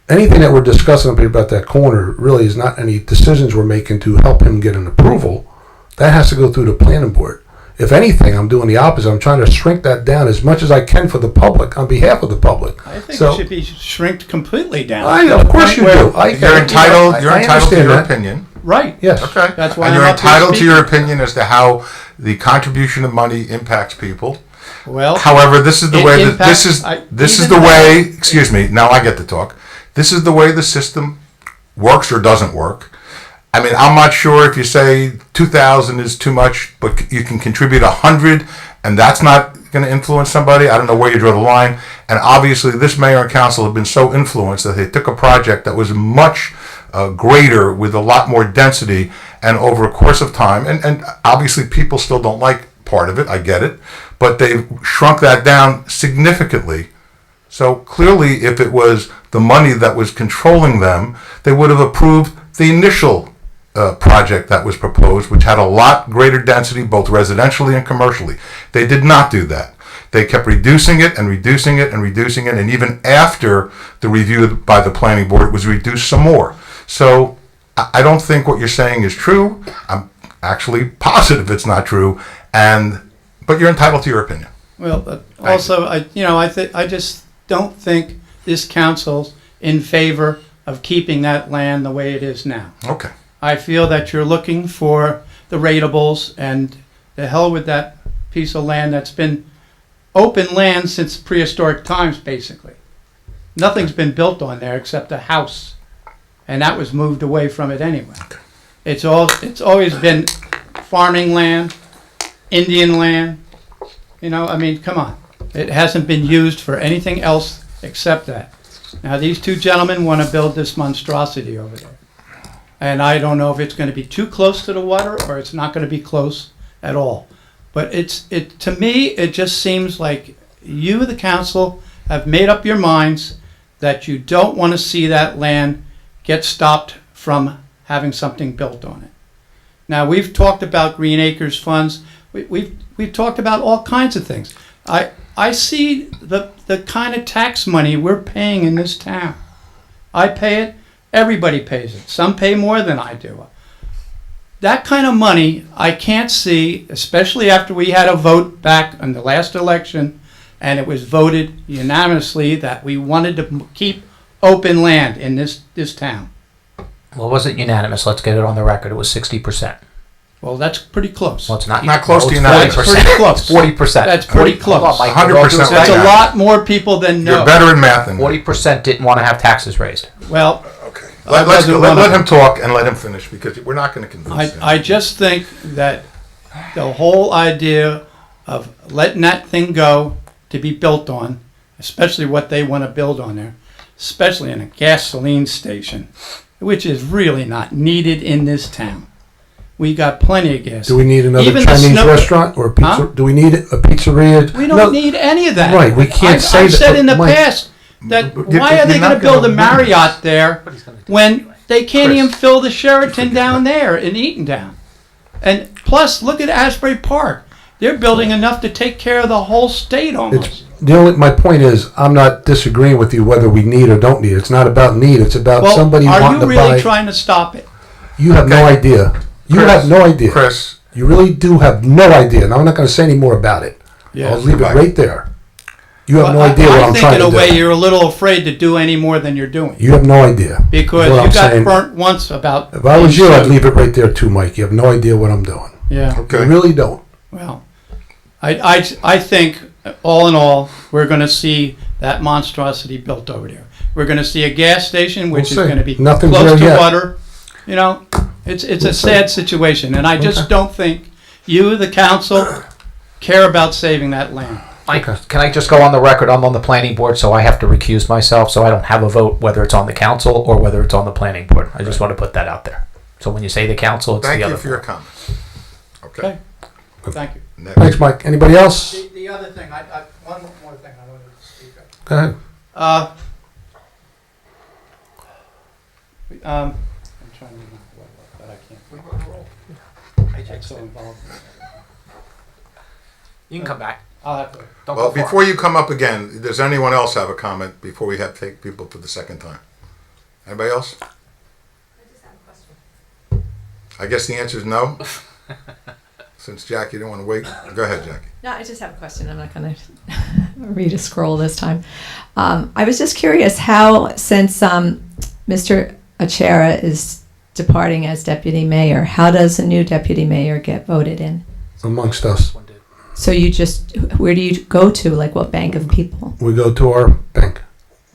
[SPEAKER 1] Anything that we're discussing up here about that corner really is not any decisions we're making to help him get an approval. That has to go through the planning board. If anything, I'm doing the opposite. I'm trying to shrink that down as much as I can for the public, on behalf of the public.
[SPEAKER 15] I think it should be shrinked completely down.
[SPEAKER 1] Of course you do.
[SPEAKER 13] You're entitled to your
[SPEAKER 1] that.
[SPEAKER 13] opinion.
[SPEAKER 15] Right.
[SPEAKER 1] Yes.
[SPEAKER 13] Okay.
[SPEAKER 15] That's why
[SPEAKER 13] and
[SPEAKER 15] I'm
[SPEAKER 13] you're
[SPEAKER 15] up here
[SPEAKER 13] entitled to your
[SPEAKER 15] speaking.
[SPEAKER 13] opinion as to how the contribution of money impacts people.
[SPEAKER 15] Well,
[SPEAKER 13] however, this is the way that this is the way. Excuse me. Now I get to talk. This is the way the system works or doesn't work. I mean, I'm not sure if you say 2,000 is too much, but you can contribute 100, and that's not going to influence somebody. I don't know where you draw the line. And obviously, this mayor and council have been so influenced that they took a project that was much greater with a lot more density and over a course of time. And obviously, people still don't like part of it. I get it. But they've shrunk that down significantly. So clearly, if it was the money that was controlling them, they would have approved the initial project that was proposed, which had a lot greater density, both residentially and commercially. They did not do that. They kept reducing it and reducing it and reducing it, and even after the review by the planning board, it was reduced some more. So I don't think what you're saying is true. I'm actually positive it's not true, but you're entitled to your opinion.
[SPEAKER 15] Well, also, I just don't think this council's in favor of keeping that land the way it is now.
[SPEAKER 13] Okay.
[SPEAKER 15] I feel that you're looking for the ratables, and the hell with that piece of land that's been open land since prehistoric times, basically. Nothing's been built on there except a house, and that was moved away from it anyway.
[SPEAKER 13] Okay.
[SPEAKER 15] It's always been farming land, Indian land. I mean, come on. It hasn't been used for anything else except that. Now, these two gentlemen want to build this monstrosity over there. And I don't know if it's going to be too close to the water or it's not going to be close at all. But to me, it just seems like you, the council, have made up your minds that you don't want to see that land get stopped from having something built on it. Now, we've talked about Green Acres funds. We've talked about all kinds of things. I see the kind of tax money we're paying in this town. I pay it. Everybody pays it. Some pay more than I do. That kind of money I can't see, especially after we had a vote back in the last election, and it was voted unanimously that we wanted to keep open land in this town.
[SPEAKER 12] Well, it wasn't unanimous. Let's get it on the record. It was 60%.
[SPEAKER 15] Well, that's pretty close.
[SPEAKER 12] Well, it's not
[SPEAKER 13] close to unanimous.
[SPEAKER 15] That's pretty close.
[SPEAKER 12] 40%.
[SPEAKER 15] That's pretty close.
[SPEAKER 13] 100%.
[SPEAKER 15] That's a lot more people than know.
[SPEAKER 13] You're better in math than me.
[SPEAKER 12] 40% didn't want to have taxes raised.
[SPEAKER 15] Well,
[SPEAKER 13] okay. Let him talk and let him finish, because we're not going to convince him.
[SPEAKER 15] I just think that the whole idea of letting that thing go to be built on, especially what they want to build on there, especially in a gasoline station, which is really not needed in this town. We got plenty of gas.
[SPEAKER 1] Do we need another Chinese restaurant or a pizza?
[SPEAKER 15] Huh?
[SPEAKER 1] Do we need a pizzeria?
[SPEAKER 15] We don't need any of that.
[SPEAKER 1] Right, we can't say
[SPEAKER 15] I've
[SPEAKER 1] that.
[SPEAKER 15] said in the
[SPEAKER 1] Mike,
[SPEAKER 15] past that why are they going to build a Marriott there when they can't even fill the Sheraton down there in Eatontown? And plus, look at Asbury Park. They're building enough to take care of the whole state almost.
[SPEAKER 1] My point is, I'm not disagreeing with you whether we need or don't need it. It's not about need. It's about somebody wanting to buy.
[SPEAKER 15] Are you really trying to stop it?
[SPEAKER 1] You have no idea. You have no idea.
[SPEAKER 13] Chris,
[SPEAKER 1] You really do have no idea. Now, I'm not going to say any more about it.
[SPEAKER 15] Yeah.
[SPEAKER 1] I'll leave it right there. You have
[SPEAKER 15] But
[SPEAKER 1] no idea what I'm
[SPEAKER 15] I
[SPEAKER 1] trying
[SPEAKER 15] think
[SPEAKER 1] to
[SPEAKER 15] in
[SPEAKER 1] do.
[SPEAKER 15] a way you're a little afraid to do any more than you're doing.
[SPEAKER 1] You have no idea.
[SPEAKER 15] Because
[SPEAKER 1] That's what
[SPEAKER 15] you
[SPEAKER 1] I'm
[SPEAKER 15] got
[SPEAKER 1] saying.
[SPEAKER 15] burnt once about.
[SPEAKER 1] If I was you, I'd
[SPEAKER 15] being
[SPEAKER 1] leave it right there too, Mike. You have no idea what I'm doing.
[SPEAKER 15] Yeah.
[SPEAKER 1] You really don't.
[SPEAKER 15] Well, I think all in all, we're going to see that monstrosity built over there. We're going to see a gas station, which
[SPEAKER 1] We'll
[SPEAKER 15] is
[SPEAKER 1] see.
[SPEAKER 15] going to be
[SPEAKER 1] Nothing's
[SPEAKER 15] close
[SPEAKER 1] there
[SPEAKER 15] to
[SPEAKER 1] yet.
[SPEAKER 15] water. You know, it's
[SPEAKER 1] We'll
[SPEAKER 15] a
[SPEAKER 1] see.
[SPEAKER 15] sad situation, and I just
[SPEAKER 1] Okay.
[SPEAKER 15] don't think you, the council, care about saving that land.
[SPEAKER 12] Mike, can I just go on the record? I'm on the planning board, so I have to recuse myself, so I don't have a vote whether it's on the council or whether it's on the planning board. I just want to put that out there. So when you say the council, it's
[SPEAKER 13] Thank
[SPEAKER 12] the
[SPEAKER 13] you
[SPEAKER 12] other
[SPEAKER 13] for your
[SPEAKER 12] board.
[SPEAKER 13] comments.
[SPEAKER 15] Okay. Thank you.
[SPEAKER 13] Next.
[SPEAKER 1] Thanks, Mike. Anybody else?
[SPEAKER 15] The other thing, one more thing I wanted to speak of.
[SPEAKER 1] Go ahead.
[SPEAKER 15] I'm trying to remember what it was, but I can't. I get so involved.
[SPEAKER 12] You can come back.
[SPEAKER 15] I'll have to.
[SPEAKER 12] Don't
[SPEAKER 13] Well,
[SPEAKER 12] go far.
[SPEAKER 13] before you come up again, does anyone else have a comment before we have to take people for the second time? Anybody else? I guess the answer is no. Since Jackie didn't want to wait, go ahead, Jackie.
[SPEAKER 14] No, I just have a question. I'm not going to read a scroll this time. I was just curious how, since Mr. Achera is departing as deputy mayor, how does a new deputy mayor get voted in?
[SPEAKER 1] Amongst us.
[SPEAKER 14] So you just, where do you go to? Like what bank of people?
[SPEAKER 1] We go to our bank.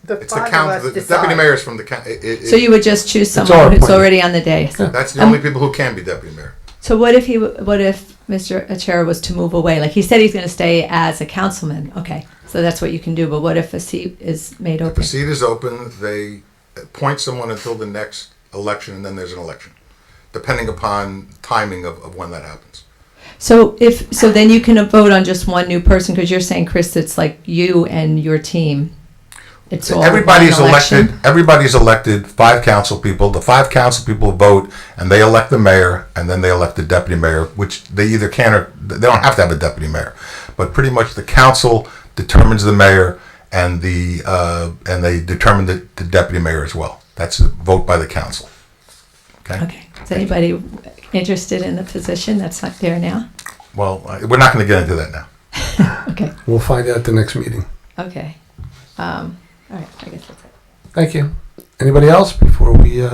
[SPEAKER 13] It's the count. The deputy mayor is from the county.
[SPEAKER 14] So you would just choose
[SPEAKER 1] our
[SPEAKER 14] someone who's
[SPEAKER 1] appointment.
[SPEAKER 14] already on the dais.
[SPEAKER 13] That's the only people who can be deputy mayor.
[SPEAKER 14] So what if Mr. Achera was to move away? Like he said he's going to stay as a councilman. Okay, so that's what you can do. But what if a seat is made
[SPEAKER 13] If
[SPEAKER 14] open?
[SPEAKER 13] the seat is open, they appoint someone until the next election, and then there's an election, depending upon timing of when that happens.
[SPEAKER 14] So then you can vote on just one new person because you're saying, Chris, it's like you and your team. It's all
[SPEAKER 13] Everybody's
[SPEAKER 14] one election?
[SPEAKER 13] elected. Everybody's elected. 5 council people. The 5 council people vote, and they elect the mayor, and then they elect the deputy mayor, which they either can or they don't have to have a deputy mayor, but pretty much the council determines the mayor, and they determine the deputy mayor as well. That's a vote by the council.
[SPEAKER 14] Okay. Is anybody interested in the position that's not there now?
[SPEAKER 13] Well, we're not going to get into that now.
[SPEAKER 14] Okay.
[SPEAKER 1] We'll find out at the next meeting.
[SPEAKER 14] Okay. All right. I guess that's it.
[SPEAKER 1] Thank you. Anybody else before we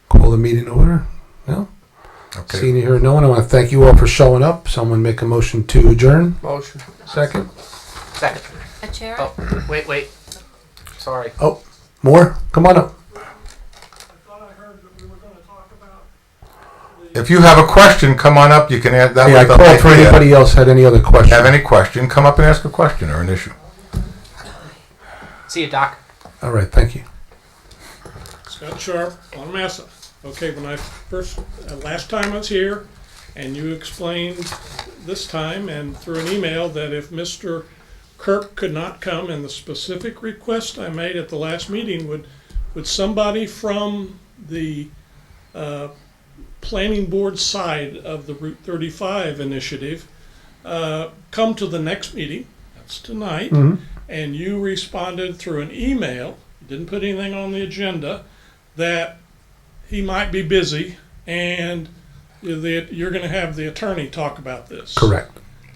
[SPEAKER 1] call the meeting to order? No?
[SPEAKER 13] Okay.
[SPEAKER 1] Seeing you here, no one. I want to thank you all for showing up. Someone make a motion to adjourn.
[SPEAKER 12] Motion.
[SPEAKER 1] Second.
[SPEAKER 12] Second.
[SPEAKER 2] Achera?
[SPEAKER 12] Oh, wait. Sorry.
[SPEAKER 1] Oh, more? Come on up.
[SPEAKER 11] I thought I heard that we were gonna talk about
[SPEAKER 13] If you have a question, come on up. You can add that.
[SPEAKER 1] Yeah, I
[SPEAKER 13] way
[SPEAKER 1] called for anybody else had any other questions.
[SPEAKER 13] Have any question? Come up and ask a question or an issue.
[SPEAKER 12] See you, Doc.
[SPEAKER 1] All right, thank you.
[SPEAKER 11] Scott Sharp on Massa. Okay, when I first, last time I was here, and you explained this time and through an email that if Mr. Kirk could not come, and the specific request I made at the last meeting, would somebody from the planning board side of the Route 35 initiative come to the next meeting, that's tonight, and you responded through an email, didn't put anything on the agenda, that he might be busy and you're going to have the attorney talk about this.
[SPEAKER 1] Correct.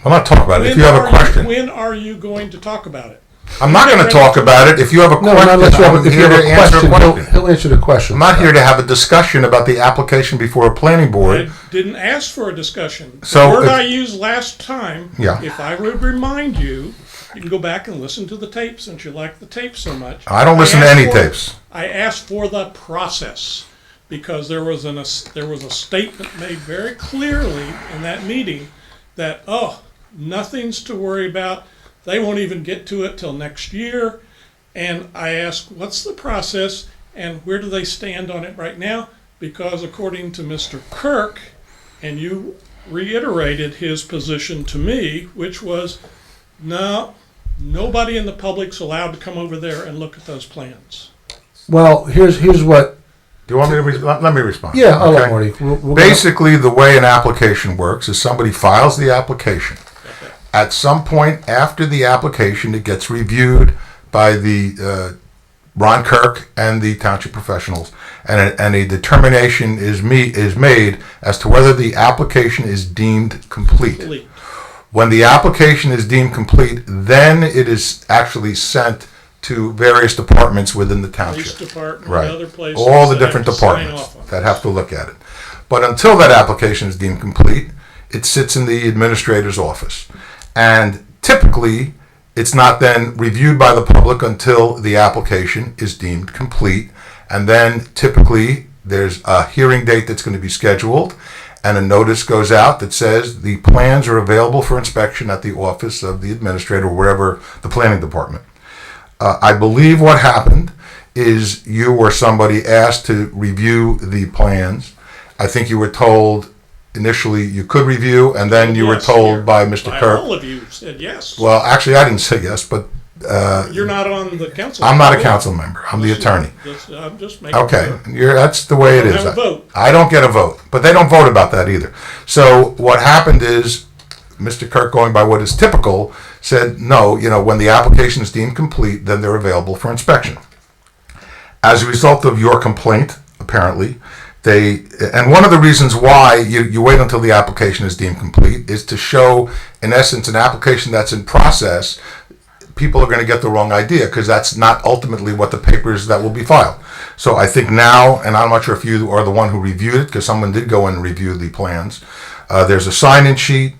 [SPEAKER 13] I'm not talking about it. If you have a question,
[SPEAKER 11] When are you going to talk about it?
[SPEAKER 13] I'm not going to talk about it. If you have a
[SPEAKER 1] No,
[SPEAKER 13] question,
[SPEAKER 1] not unless you have,
[SPEAKER 13] I'm
[SPEAKER 1] if you
[SPEAKER 13] here
[SPEAKER 1] have
[SPEAKER 13] to
[SPEAKER 1] a
[SPEAKER 13] answer a
[SPEAKER 1] question,
[SPEAKER 13] question.
[SPEAKER 1] he'll answer the question.
[SPEAKER 13] I'm not here to have a discussion about the application before a planning board.
[SPEAKER 11] I didn't ask for a discussion.
[SPEAKER 13] So
[SPEAKER 11] the word
[SPEAKER 13] if-
[SPEAKER 11] I used last time,
[SPEAKER 13] Yeah.
[SPEAKER 11] if I would remind you, you can go back and listen to the tape since you like the tape so much.
[SPEAKER 13] I don't listen to
[SPEAKER 11] asked
[SPEAKER 13] any
[SPEAKER 11] for-
[SPEAKER 13] tapes.
[SPEAKER 11] I asked for the process because there was a statement made very clearly in that meeting that, nothing's to worry about. They won't even get to it till next year. And I asked, what's the process and where do they stand on it right now? Because according to Mr. Kirk, and you reiterated his position to me, which was, no, nobody in the public's allowed to come over there and look at those plans.
[SPEAKER 1] Well, here's what.
[SPEAKER 13] Do you want me to let me respond?
[SPEAKER 1] Yeah, I'll let
[SPEAKER 13] Okay.
[SPEAKER 1] Marty. We'll
[SPEAKER 13] Basically, the way an application works is somebody files the application. At some point after the application, it gets reviewed by the Ron Kirk and the township professionals, and a determination is made as to whether the application is deemed complete. When the application is deemed complete, then it is actually sent to various departments within the township.
[SPEAKER 11] Police department,
[SPEAKER 13] Right.
[SPEAKER 11] other places.
[SPEAKER 13] All the
[SPEAKER 11] that
[SPEAKER 13] different
[SPEAKER 11] have to sign
[SPEAKER 13] departments
[SPEAKER 11] off on it.
[SPEAKER 13] that have to look at it. But until that application is deemed complete, it sits in the administrator's office. And typically, it's not then reviewed by the public until the application is deemed complete. And then typically, there's a hearing date that's going to be scheduled, and a notice goes out that says the plans are available for inspection at the office of the administrator, or wherever the planning department. I believe what happened is you or somebody asked to review the plans. I think you were told initially you could review, and then you were
[SPEAKER 11] Yes,
[SPEAKER 13] told
[SPEAKER 11] you're-
[SPEAKER 13] by Mr.
[SPEAKER 11] by
[SPEAKER 13] Kirk.
[SPEAKER 11] all of you said yes.
[SPEAKER 13] Well, actually, I didn't say yes, but
[SPEAKER 11] You're not on the council.
[SPEAKER 13] I'm not a council member. I'm the attorney.
[SPEAKER 11] I'm just making
[SPEAKER 13] Okay,
[SPEAKER 11] sure.
[SPEAKER 13] that's the way it
[SPEAKER 11] You
[SPEAKER 13] is.
[SPEAKER 11] don't have a vote.
[SPEAKER 13] I don't get a vote, but they don't vote about that either. So what happened is, Mr. Kirk, going by what is typical, said no. When the application is deemed complete, then they're available for inspection. As a result of your complaint, apparently, and one of the reasons why you wait until the application is deemed complete is to show, in essence, an application that's in process. People are going to get the wrong idea because that's not ultimately what the papers that will be filed. So I think now, and I'm not sure if you are the one who reviewed it, because someone did go in and review the plans. There's a sign-in sheet.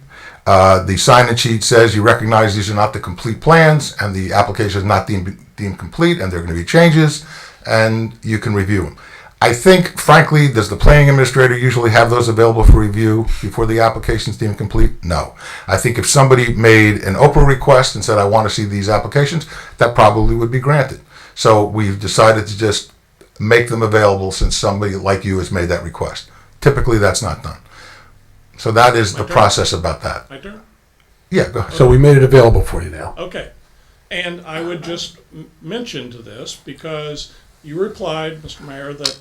[SPEAKER 13] The sign-in sheet says you recognize these are not the complete plans, and the application is not deemed complete, and there are going to be changes, and you can review them. I think, frankly, does the planning administrator usually have those available for review before the application is deemed complete? No. I think if somebody made an Oprah request and said, I want to see these applications, that probably would be granted. So we've decided to just make them available since somebody like you has made that request. Typically, that's not done. So that is the process about that.
[SPEAKER 11] My turn?
[SPEAKER 13] Yeah, go ahead.
[SPEAKER 1] So we made it available for you now.
[SPEAKER 11] Okay. And I would just mention to this, because you replied, Mr. Mayor, that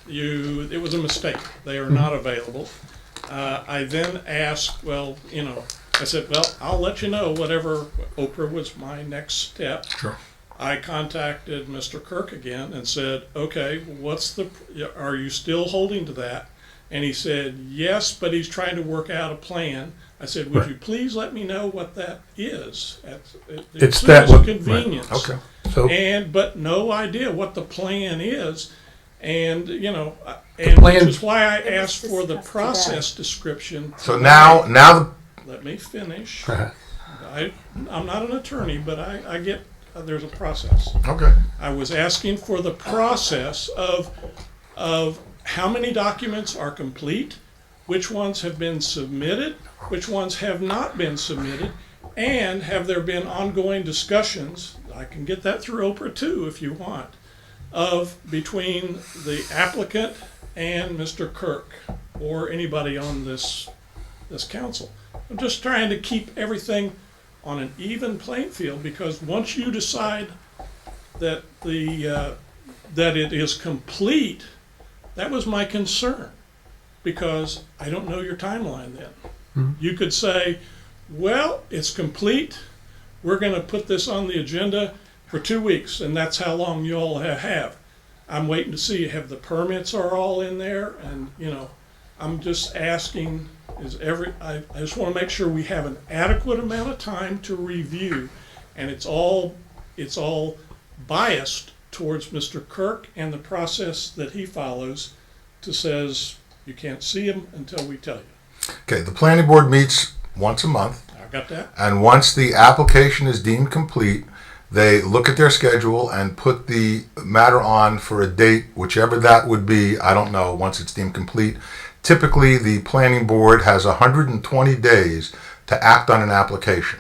[SPEAKER 11] it was a mistake. They are not available. I then asked, I said, I'll let you know whatever. Oprah was my next step.
[SPEAKER 13] Sure.
[SPEAKER 11] I contacted Mr. Kirk again and said, okay, are you still holding to that? And he said, yes, but he's trying to work out a plan. I said, would you please let me know what that is?
[SPEAKER 1] It's that what
[SPEAKER 11] convenience.
[SPEAKER 1] Right. Okay. So
[SPEAKER 11] But no idea what the plan is. And,
[SPEAKER 1] plan-
[SPEAKER 11] which is why I asked for the process description.
[SPEAKER 13] So now
[SPEAKER 11] Let me finish.
[SPEAKER 1] Go ahead.
[SPEAKER 11] I'm not an attorney, but I get there's a process.
[SPEAKER 13] Okay.
[SPEAKER 11] I was asking for the process of how many documents are complete, which ones have been submitted, which ones have not been submitted, and have there been ongoing discussions, I can get that through Oprah too if you want, between the applicant and Mr. Kirk or anybody on this council. I'm just trying to keep everything on an even playing field, because once you decide that that it is complete, that was my concern, because I don't know your timeline then.
[SPEAKER 1] Mm-hmm.
[SPEAKER 11] You could say, well, it's complete. We're going to put this on the agenda for 2 weeks, and that's how long you all have. I'm waiting to see have the permits are all in there, and I'm just asking I just want to make sure we have an adequate amount of time to review, and it's all biased towards Mr. Kirk and the process that he follows to says you can't see him until we tell you.
[SPEAKER 13] Okay, the planning board meets once a month.
[SPEAKER 11] I got that.
[SPEAKER 13] And once the application is deemed complete, they look at their schedule and put the matter on for a date, whichever that would be. I don't know, once it's deemed complete. Typically, the planning board has 120 days to act on an application.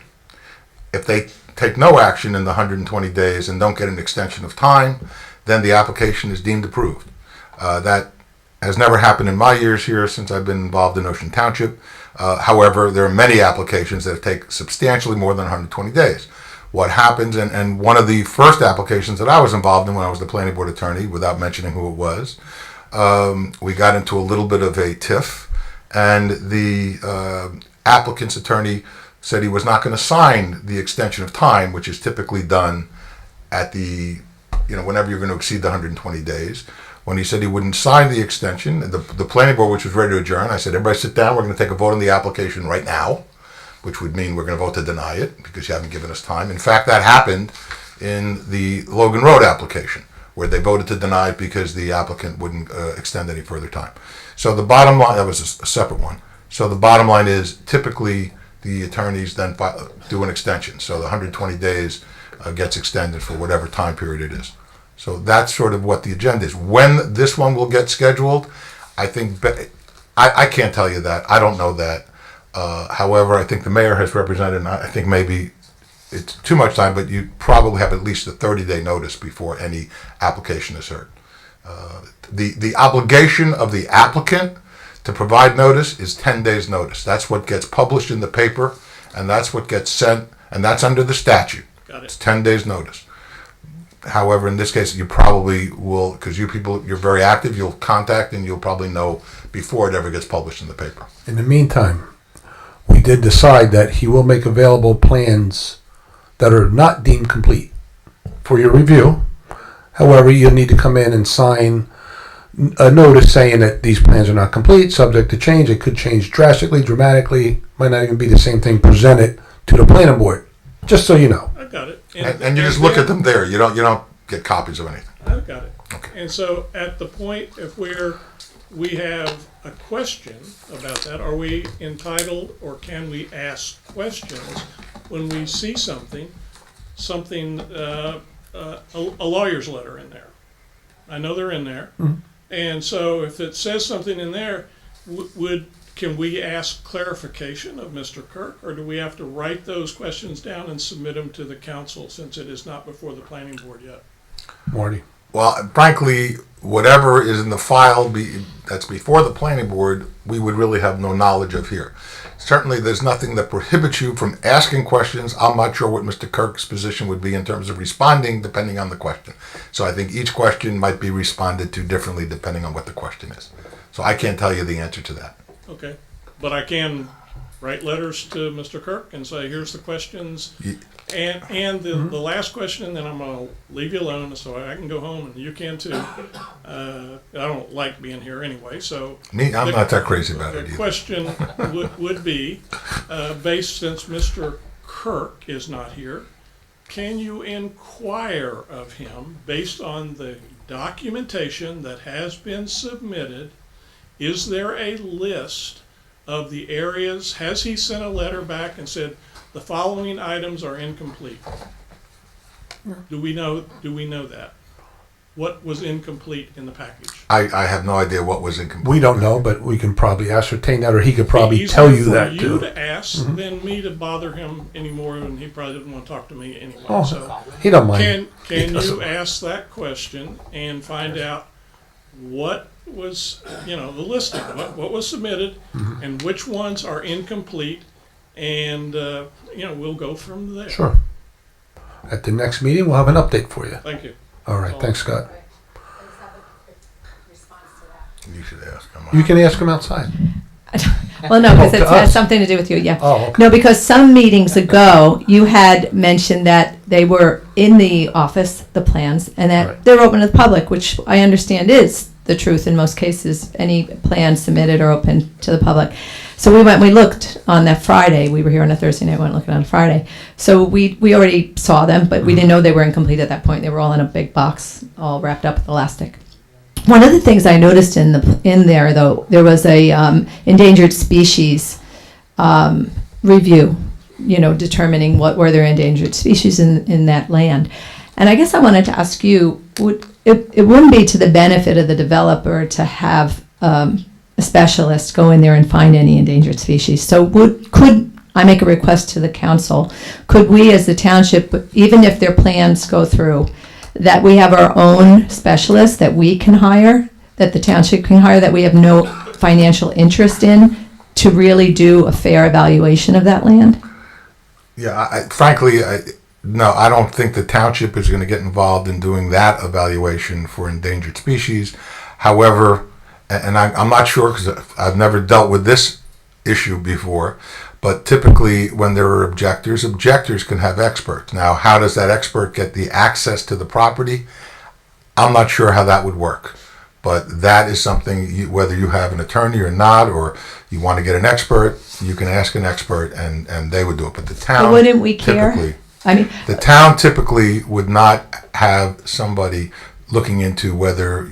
[SPEAKER 13] If they take no action in the 120 days and don't get an extension of time, then the application is deemed approved. That has never happened in my years here since I've been involved in Ocean Township. However, there are many applications that take substantially more than 120 days. What happens, and one of the first applications that I was involved in when I was the planning board attorney, without mentioning who it was, we got into a little bit of a tiff, and the applicant's attorney said he was not going to sign the extension of time, which is typically done at the whenever you're going to exceed the 120 days. When he said he wouldn't sign the extension, the planning board, which was ready to adjourn, I said, everybody sit down, we're going to take a vote on the application right now, which would mean we're going to vote to deny it because you haven't given us time. In fact, that happened in the Logan Road application, where they voted to deny it because the applicant wouldn't extend any further time. So the bottom line, that was a separate one. So the bottom line is typically the attorneys then do an extension. So the 120 days gets extended for whatever time period it is. So that's sort of what the agenda is. When this one will get scheduled, I think, I can't tell you that. I don't know that. However, I think the mayor has represented, and I think maybe it's too much time, but you probably have at least a 30-day notice before any application is heard. The obligation of the applicant to provide notice is 10 days notice. That's what gets published in the paper, and that's what gets sent, and that's under the statute.
[SPEAKER 11] Got it.
[SPEAKER 13] It's 10 days notice. However, in this case, you probably will, because you people, you're very active, you'll contact and you'll probably know before it ever gets published in the paper.
[SPEAKER 1] In the meantime, we did decide that he will make available plans that are not deemed complete for your review. However, you'll need to come in and sign a notice saying that these plans are not complete, subject to change. It could change drastically, dramatically, might not even be the same thing presented to the planning board, just so you know.
[SPEAKER 11] I got it.
[SPEAKER 13] And you just look at them there. You don't get copies of anything.
[SPEAKER 11] I've got it.
[SPEAKER 13] Okay.
[SPEAKER 11] And so at the point if we have a question about that, are we entitled or can we ask questions when we see something, a lawyer's letter in there? I know they're in there.
[SPEAKER 1] Mhm.
[SPEAKER 11] And so if it says something in there, can we ask clarification of Mr. Kirk, or do we have to write those questions down and submit them to the council since it is not before the planning board yet?
[SPEAKER 1] Marty.
[SPEAKER 13] Well, frankly, whatever is in the file that's before the planning board, we would really have no knowledge of here. Certainly, there's nothing that prohibits you from asking questions. I'm not sure what Mr. Kirk's position would be in terms of responding, depending on the question. So I think each question might be responded to differently depending on what the question is. So I can't tell you the answer to that.
[SPEAKER 11] Okay, but I can write letters to Mr. Kirk and say, here's the questions, and the last question, and then I'm gonna leave you alone so I can go home and you can too. I don't like being here anyway, so.
[SPEAKER 13] I'm not that crazy about it
[SPEAKER 11] The
[SPEAKER 13] either.
[SPEAKER 11] question would be, based, since Mr. Kirk is not here, can you inquire of him, based on the documentation that has been submitted, is there a list of the areas? Has he sent a letter back and said the following items are incomplete? Do we know that? What was incomplete in the package?
[SPEAKER 13] I have no idea what was incomplete.
[SPEAKER 1] We don't know, but we can probably ascertain that, or he could probably
[SPEAKER 11] Easier
[SPEAKER 1] tell you
[SPEAKER 11] for
[SPEAKER 1] that
[SPEAKER 11] you
[SPEAKER 1] too.
[SPEAKER 11] to ask than me to bother him anymore, and he probably doesn't want to talk to me anyway.
[SPEAKER 1] Oh,
[SPEAKER 11] So
[SPEAKER 1] he don't mind.
[SPEAKER 11] can
[SPEAKER 1] He doesn't
[SPEAKER 11] you ask that question and find out what was, the listing, what was submitted, and which ones are incomplete, and we'll go from there.
[SPEAKER 1] Sure. At the next meeting, we'll have an update for you.
[SPEAKER 11] Thank you.
[SPEAKER 1] All right. Thanks, Scott.
[SPEAKER 13] You should ask him.
[SPEAKER 1] You can ask him outside.
[SPEAKER 14] Well, no, because
[SPEAKER 1] Oh,
[SPEAKER 14] it
[SPEAKER 1] to
[SPEAKER 14] has
[SPEAKER 1] us.
[SPEAKER 14] something to do with you, yeah.
[SPEAKER 1] Oh, okay.
[SPEAKER 14] No, because some meetings ago, you had mentioned that they were in the office, the plans, and that
[SPEAKER 1] Right.
[SPEAKER 14] they're open to the public, which I understand is the truth in most cases. Any plans submitted are open to the public. So we looked on that Friday. We were here on a Thursday night, we went looking on a Friday. So we already saw them, but we didn't know they were incomplete at that point. They were all in a big box, all wrapped up with elastic. One of the things I noticed in there, though, there was a endangered species review, determining what were their endangered species in that land. And I guess I wanted to ask you, it wouldn't be to the benefit of the developer to have a specialist go in there and find any endangered species. So could I make a request to the council? Could we, as the township, even if their plans go through, that we have our own specialist that we can hire, that the township can hire, that we have no financial interest in, to really do a fair evaluation of that land?
[SPEAKER 13] Yeah, frankly, no, I don't think the township is going to get involved in doing that evaluation for endangered species. However, and I'm not sure because I've never dealt with this issue before, but typically when there are objectors can have experts. Now, how does that expert get the access to the property? I'm not sure how that would work. But that is something, whether you have an attorney or not, or you want to get an expert, you can ask an expert and they would do it. But the town,
[SPEAKER 14] But wouldn't we care?
[SPEAKER 13] typically,
[SPEAKER 14] I mean,
[SPEAKER 13] the town typically would not have somebody looking into whether,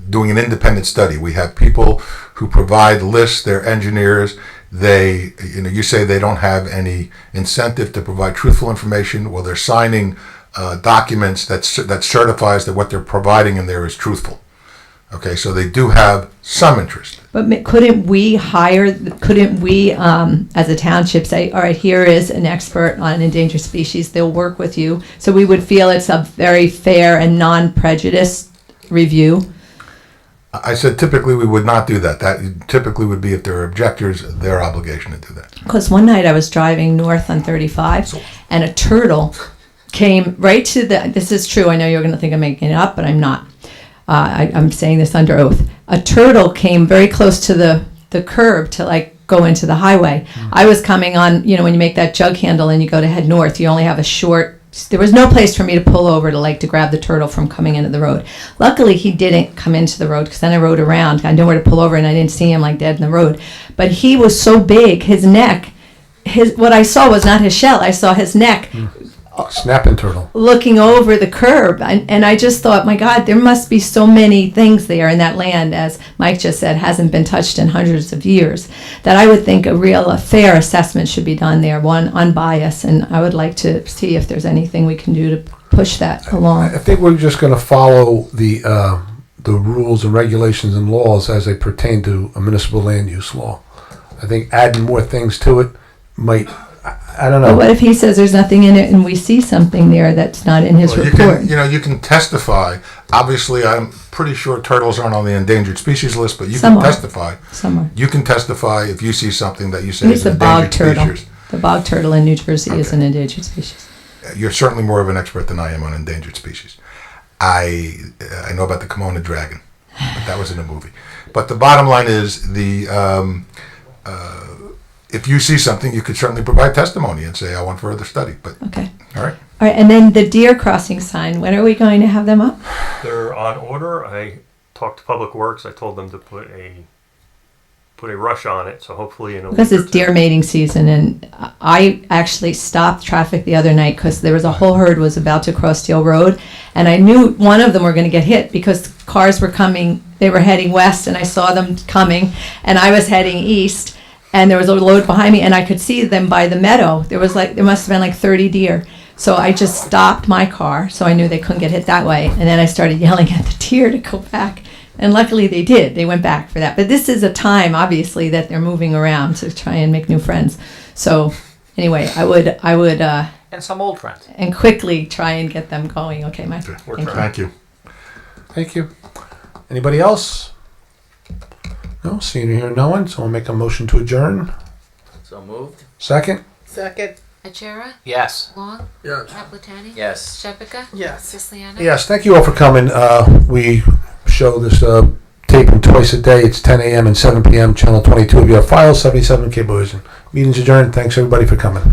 [SPEAKER 13] doing an independent study. We have people who provide lists, they're engineers. They, you say they don't have any incentive to provide truthful information. Well, they're signing documents that certifies that what they're providing in there is truthful. Okay, so they do have some interest.
[SPEAKER 14] but couldn't we, as a township, say, all right, here is an expert on an endangered species, they'll work with you, so we would feel it's a very fair and non-prejudiced review?
[SPEAKER 13] I said typically we would not do that. That typically would be if there are objectors, their obligation to do that.
[SPEAKER 14] Because one night I was driving north on 35, and a turtle came right to this is true, I know you're going to think I'm making it up, but I'm not. I'm saying this under oath. A turtle came very close to the curb to go into the highway. I was coming on, when you make that jug handle and you go to head north, you only have a short, there was no place for me to pull over to grab the turtle from coming into the road. Luckily, he didn't come into the road because then I rode around. I knew where to pull over and I didn't see him dead in the road. But he was so big, his neck, what I saw was not his shell. I saw his neck.
[SPEAKER 1] Snapping turtle.
[SPEAKER 14] Looking over the curb, and I just thought, my God, there must be so many things there in that land, as Mike just said, hasn't been touched in hundreds of years, that I would think a fair assessment should be done there, one unbiased, and I would like to see if there's anything we can do to push that along.
[SPEAKER 1] I think we're just going to follow the rules and regulations and laws as they pertain to a municipal land use law. I think adding more things to it might, I don't know.
[SPEAKER 14] But what if he says there's nothing in it and we see something there that's not in his report?
[SPEAKER 13] You can testify. Obviously, I'm pretty sure turtles aren't on the endangered species list, but you
[SPEAKER 14] Some
[SPEAKER 13] can
[SPEAKER 14] are.
[SPEAKER 13] testify.
[SPEAKER 14] Some are.
[SPEAKER 13] You can testify if you see something that you say
[SPEAKER 14] It's
[SPEAKER 13] is
[SPEAKER 14] the
[SPEAKER 13] an
[SPEAKER 14] bog
[SPEAKER 13] endangered
[SPEAKER 14] turtle.
[SPEAKER 13] species.
[SPEAKER 14] The bog turtle in New Jersey is an endangered species.
[SPEAKER 13] You're certainly more of an expert than I am on endangered species. I know about the Komodo dragon, but that was in a movie. But the bottom line is if you see something, you could certainly provide testimony and say, I want further study. But
[SPEAKER 14] Okay.
[SPEAKER 13] all right.
[SPEAKER 14] All right, and then the deer crossing sign, when are we going to have them up?
[SPEAKER 10] They're on order. I talked to Public Works. I told them to put a rush on it. So hopefully in a
[SPEAKER 14] Because
[SPEAKER 10] week or
[SPEAKER 14] it's deer
[SPEAKER 10] two.
[SPEAKER 14] mating season, and I actually stopped traffic the other night because there was a whole herd was about to cross Steel Road, and I knew one of them were going to get hit because cars were coming, they were heading west, and I saw them coming, and I was heading east, and there was a load behind me, and I could see them by the meadow. There must have been 30 deer. So I just stopped my car, so I knew they couldn't get hit that way, and then I started yelling at the deer to go back. And luckily they did. They went back for that. But this is a time, obviously, that they're moving around to try and make new friends. So anyway, I would,
[SPEAKER 12] And some old friends.
[SPEAKER 14] and quickly try and get them going. Okay, Mike.
[SPEAKER 13] Thank you.
[SPEAKER 1] Thank you. Anybody else? No, seeing or hearing no one, so I'll make a motion to adjourn.
[SPEAKER 5] So moved.
[SPEAKER 1] Second?
[SPEAKER 4] Second.
[SPEAKER 2] Achara?
[SPEAKER 12] Yes.
[SPEAKER 2] Long?
[SPEAKER 1] Yes.
[SPEAKER 2] Naplatani?
[SPEAKER 5] Yes.
[SPEAKER 2] Shepika?
[SPEAKER 4] Yes.
[SPEAKER 2] Siciliano?
[SPEAKER 1] Yes, thank you all for coming. We show this taping twice a day. It's 10 a.m. and 7 p.m. Channel 22 of your file, 77 cable vision. Meeting's adjourned. Thanks everybody for coming.